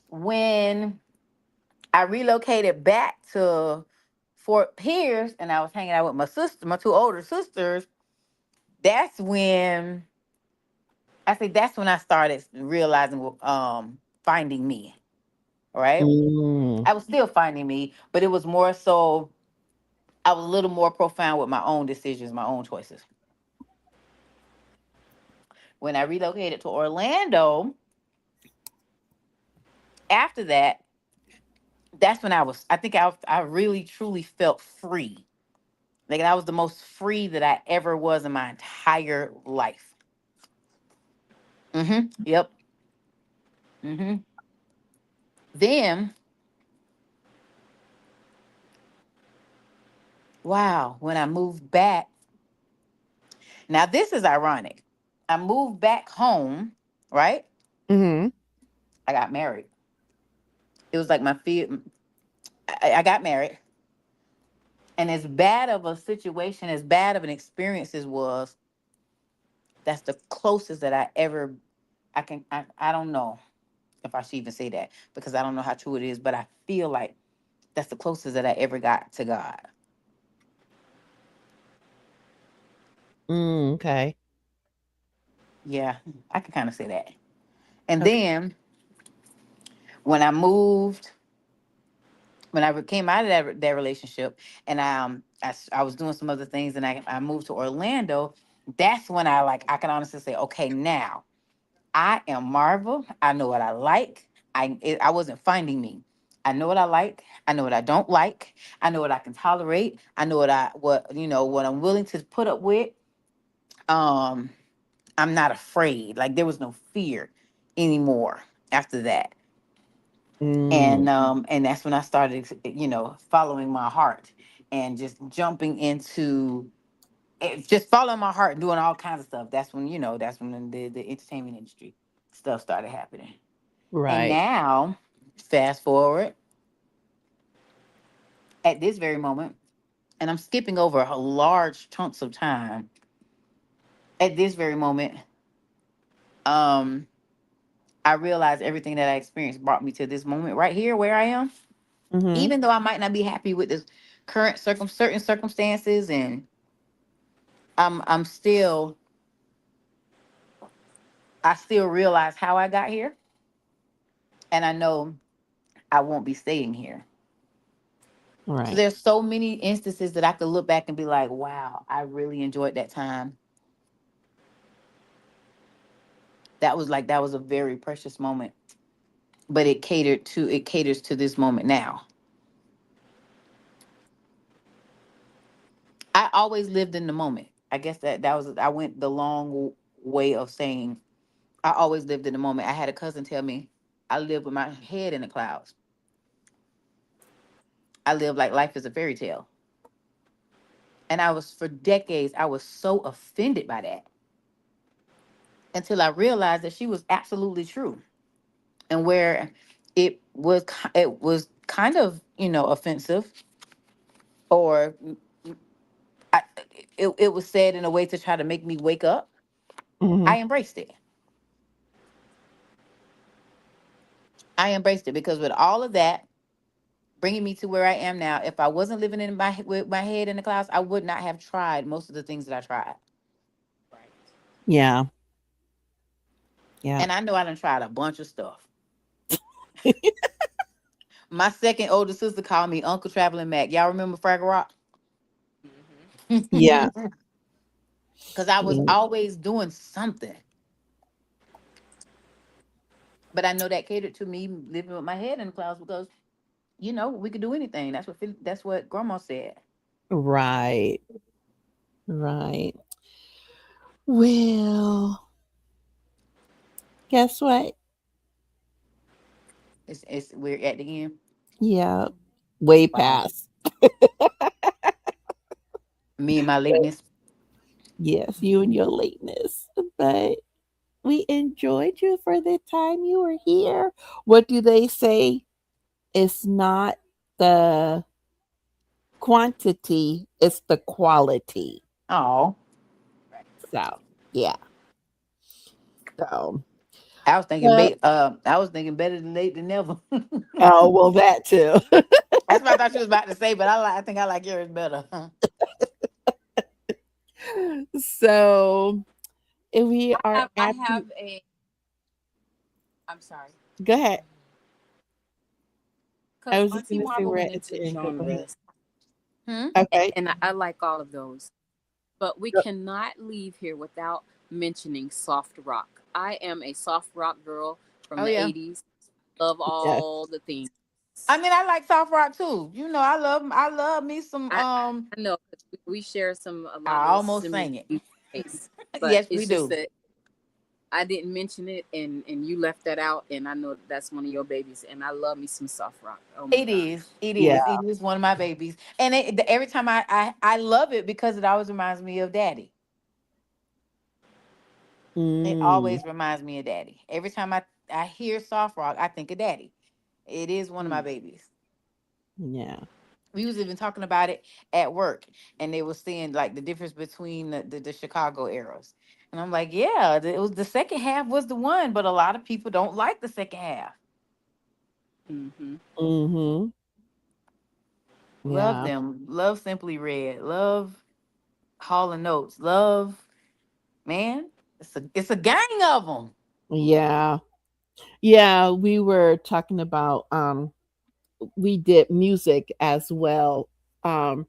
when I relocated back to Fort Pierce and I was hanging out with my sister, my two older sisters, that's when I say that's when I started realizing, finding me. Right. Mm. I was still finding me, but it was more so I was a little more profound with my own decisions, my own choices. When I relocated to Orlando, after that, that's when I think I really truly felt free. Like that was the most free that I ever was in my entire life. Yep. hmm Then, wow, when I moved back, now this is ironic. I moved back home, right? Mhm. I got married. It was like my fear. I got married, and as bad of a situation, as bad of an experience as was, that's the closest that I ever. I don't know if I should even say that because I don't know how true it is, but I feel like that's the closest that I ever got to God. Mm, okay. Yeah, I can kind of say that. And Okay. then when I moved, when I came out of that relationship, and I was doing some other things, and I moved to Orlando. That's when I can honestly say, okay, now I am Marvel. I know what I like. I wasn't finding me. I know what I like. I know what I don't like. I know what I can tolerate. I know what I'm willing to put up with. Um, I'm not afraid. Like there was no fear anymore after that. Mm. And that's when I started, following my heart and just jumping into just following my heart and doing all kinds of stuff. That's when the entertainment industry stuff started happening. And Right. now, fast forward at this very moment, and I'm skipping over a large chunks of time. At this very moment, um, I realized everything that I experienced brought me to this moment right here where I am. Mhm. Even though I might not be happy with this current certain circumstances, and I'm still I still realize how I got here, and I know I won't be staying here. So Right. there's so many instances that I could look back and be like, wow, I really enjoyed that time. That was a very precious moment, but it caters to this moment now. I always lived in the moment. I guess that was I went the way of saying I always lived in the moment. I had a cousin tell me I live with my head in the clouds. I live like life is a fairy tale. And for decades I was so offended by that until I realized that she was absolutely true. And where it was kind of, offensive, or I, it was said in a way to try to make me wake up. Mhm. I embraced it. I embraced it because with all of that bringing me to where I am now, if I wasn't living with my head in the clouds, I would not have tried most of the things that I tried. Right. Yeah. Yeah. And I know I done tried a bunch of stuff. My second older sister called me Uncle Traveling Mac. Y'all remember Fraggle Rock? Mm-hmm. Yeah. Because I was Yeah. always doing something. But I know that catered to me living with my head in the clouds because, we could do anything. That's what grandma said. Right. Right. Well, guess what? It's we're at the end. Yeah. Way Wow. past. Me and my lateness. Yes, you and your lateness. But we enjoyed you for the time you were here. What do they say? It's not the quantity, it's the quality. Oh. Right. So, yeah. So, uh, I was thinking better than late than never. oh, well, that too. That's what I thought you was about to say, but I think I like yours better. So, we are I at the. have a. I'm sorry, Go ahead. I because was just Auntie gonna say Marvel we're went at into the end, but go ahead. genres, Hmm? Okay. and I like all of those. But we Go- cannot leave here without mentioning soft rock. I am a soft rock girl from Oh the yeah. 80s. Love Yes. all the things. I mean, I like soft rock too. You know, I love me some I, I know 'cause we share a lot I of almost similar sang it. tastes, but Yes, we it's just do. that I didn't mention it, and you left that out, and I know that's one of your babies, and I love me some soft rock. Oh my It gosh. is. It Yeah. is. It is one of my babies. And every time I love it because it always reminds me of daddy. It Mm, always reminds me of daddy. Every time I hear soft rock, I think of daddy. It is one of my Mm. babies. yeah. We was even talking about it at work, and they were seeing like the difference between the Chicago eras. And I'm like, yeah, it was the second half was the one, but a lot of people don't like the second half. Mm-hmm. Mhm. Love Yeah. them. Love Simply Red. Love Hall and Notes. Love, man. It's a gang of them. Yeah. Yeah, we were talking about we did music as well. Um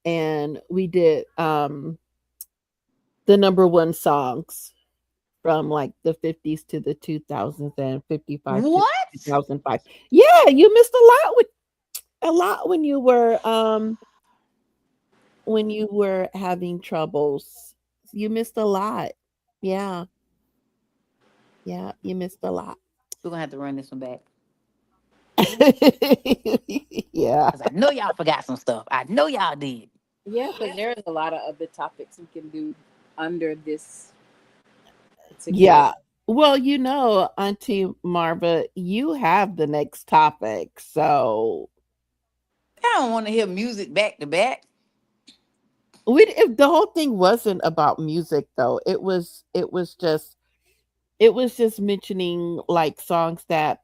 and we did the number one songs from like the 50s to the 2000s and 55 to What? 2005. Yeah, you missed a lot when you were having troubles. You missed a lot. Yeah. Yeah, you missed a lot. We're gonna have to run this one back Yeah. because I know y'all forgot some stuff. I know y'all did. Yeah, because there's a lot of other topics we can do under this particular. Yeah. Well, Auntie Marva, you have the next topic. So I don't want to hear music back to back. if the whole thing wasn't about music though. It was just mentioning like songs that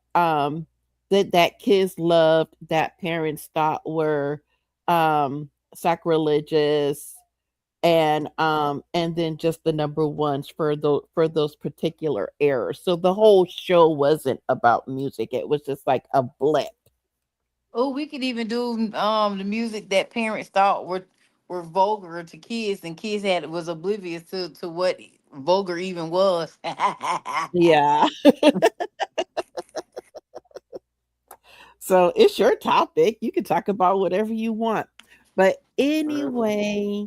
kids loved that parents thought were sacrilegious, and then just the number ones for those particular eras. So the whole show wasn't about music. It was just like a blip. Oh, we could even do the music that parents thought were vulgar to kids, and kids had was oblivious to what vulgar even was. Yeah. So it's your topic. You can talk about whatever you want. But anyway,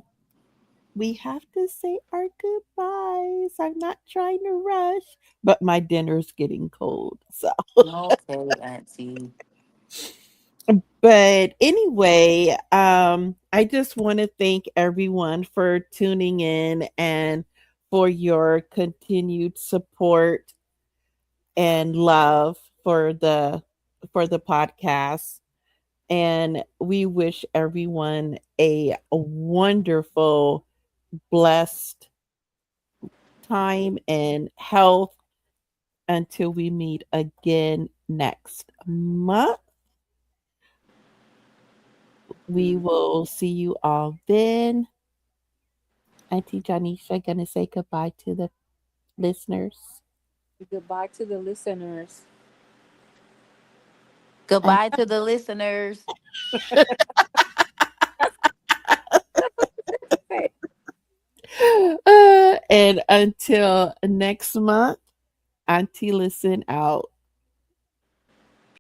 we have to say our goodbyes. I'm not trying to rush, but my dinner's getting cold. So, Okay, Auntie. but anyway, I just want to thank everyone for tuning in and for your continued support and love for the podcast. And we wish everyone a wonderful, blessed time and health until we meet again next month. We Mm. will see you all then. Auntie Janisha gonna say goodbye to the listeners. Goodbye to the listeners. And, Goodbye to the listeners. Hey, and until next month, Auntie Listen out.